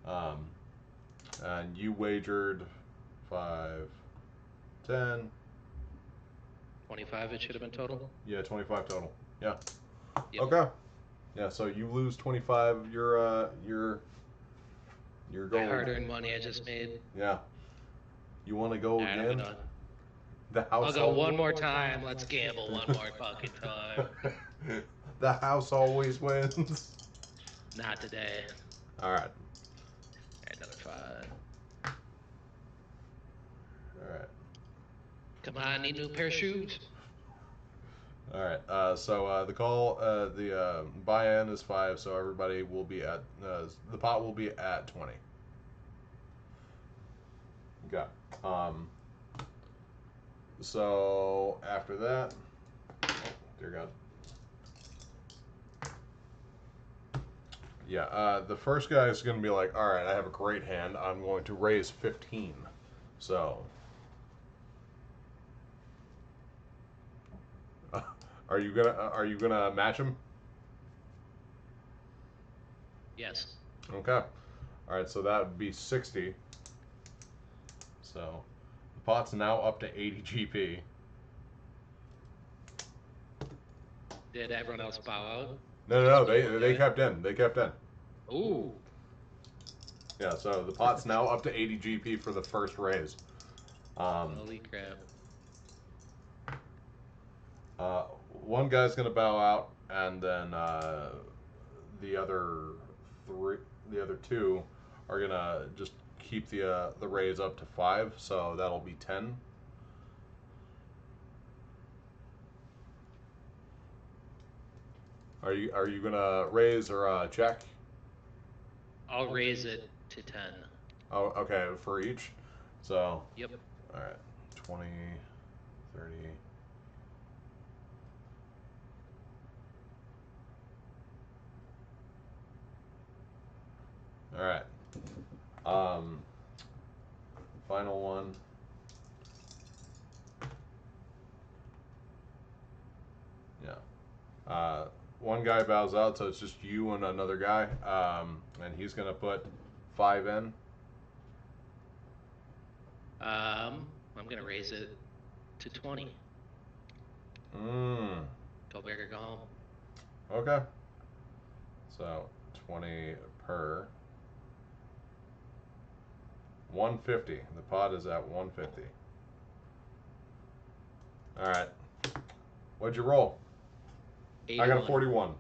S1: And you wagered 5, 10.
S2: 25 it should have been total.
S1: Yeah, 25 total. Yeah.
S2: Yep.
S1: Okay. Yeah, so you lose 25. Your
S2: My
S1: gold.
S2: hard-earned money I just made.
S1: Yeah. You want to go
S2: Alright, I'm
S1: again?
S2: gonna-
S1: The house.
S2: I'll go one more time. Let's gamble one more fucking time.
S1: The house always wins.
S2: Not today.
S1: All right.
S2: Alright, another 5.
S1: All right.
S2: Come on, need a new pair of shoes.
S1: All right. So the call, the buy-in is 5. So everybody will be at the pot will be at 20. Okay. So after that, oh, dear God. Yeah. The first guy is going to be like, all right, I have a great hand. I'm going to raise 15. So. Are you gonna match him?
S2: Yes.
S1: Okay. All right. So that would be 60. So the pot's now up to 80 GP.
S2: Did everyone else bow out?
S1: No. They kept in. They kept in.
S2: Ooh.
S1: Yeah. So the pot's now up to 80 GP for the first raise.
S2: Holy crap.
S1: One guy's gonna bow out, and then the other two are gonna just keep the raise up to 5, so that'll be 10. Are you gonna raise or check?
S2: I'll raise it to 10.
S1: Oh, okay, for each. So.
S2: Yep.
S1: All right, 20, 30. All right. Final one. Yeah. One guy bows out, so it's just you and another guy. And he's gonna put 5 in.
S2: I'm gonna raise it to 20. Go big or go home.
S1: Okay. So 20 per. 150. The pot is at 150. All right. What'd you roll?
S2: 81.
S1: I got a 41.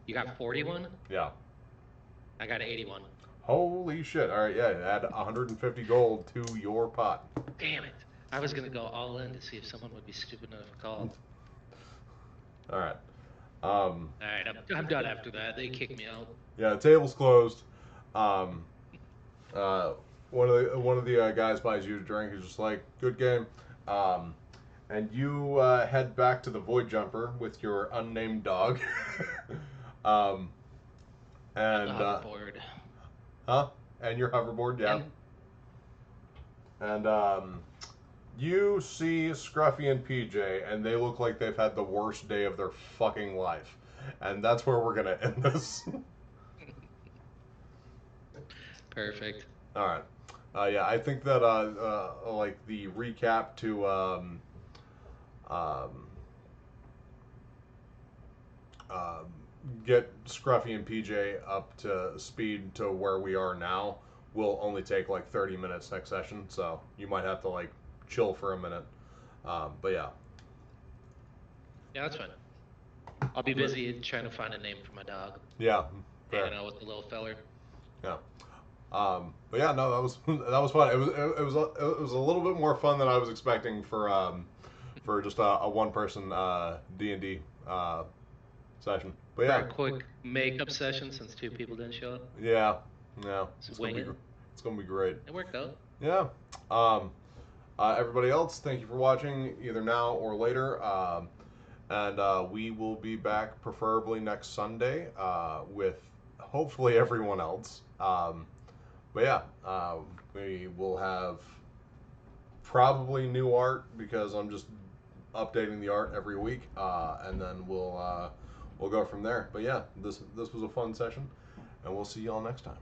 S2: You got 41?
S1: Yeah.
S2: I got 81.
S1: Holy shit. All right, yeah, add 150 gold to your pot.
S2: Damn it. I was gonna go all in to see if someone would be stupid enough to call.
S1: All right.
S2: Alright, I'm done after that. They kicked me out.
S1: Yeah, the table's closed. One of the guys buys you a drink. He's just like, good game. And you head back to the Void Jumper with your unnamed dog. And
S2: the hoverboard.
S1: Huh? And your hoverboard, yeah. And You see Scruffy and PJ, and they look like they've had the worst day of their fucking life, and that's where we're gonna end this.
S2: Perfect.
S1: All right. Yeah, I think that like the recap to um, um, get Scruffy and PJ up to speed to where we are now will only take like 30 minutes next session, so you might have to like chill for a minute. But yeah.
S2: Yeah, that's fine. I'll be busy trying to find a name for my dog.
S1: Yeah. Fair.
S2: Hanging out with the little feller.
S1: Yeah. But yeah, no, that was that was fun. It was a little bit more fun than I was expecting for just a one person D&D session. But
S2: For
S1: yeah,
S2: a quick makeup session since 2 people didn't show up.
S1: yeah, yeah,
S2: Just wing it.
S1: it's gonna be great.
S2: It worked out.
S1: Yeah. Um, Everybody else, thank you for watching either now or later. And we will be back preferably next Sunday with hopefully everyone else. But yeah, we will have probably new art because I'm just updating the art every week, and then we'll go from there. But yeah, this was a fun session, and we'll see y'all next time.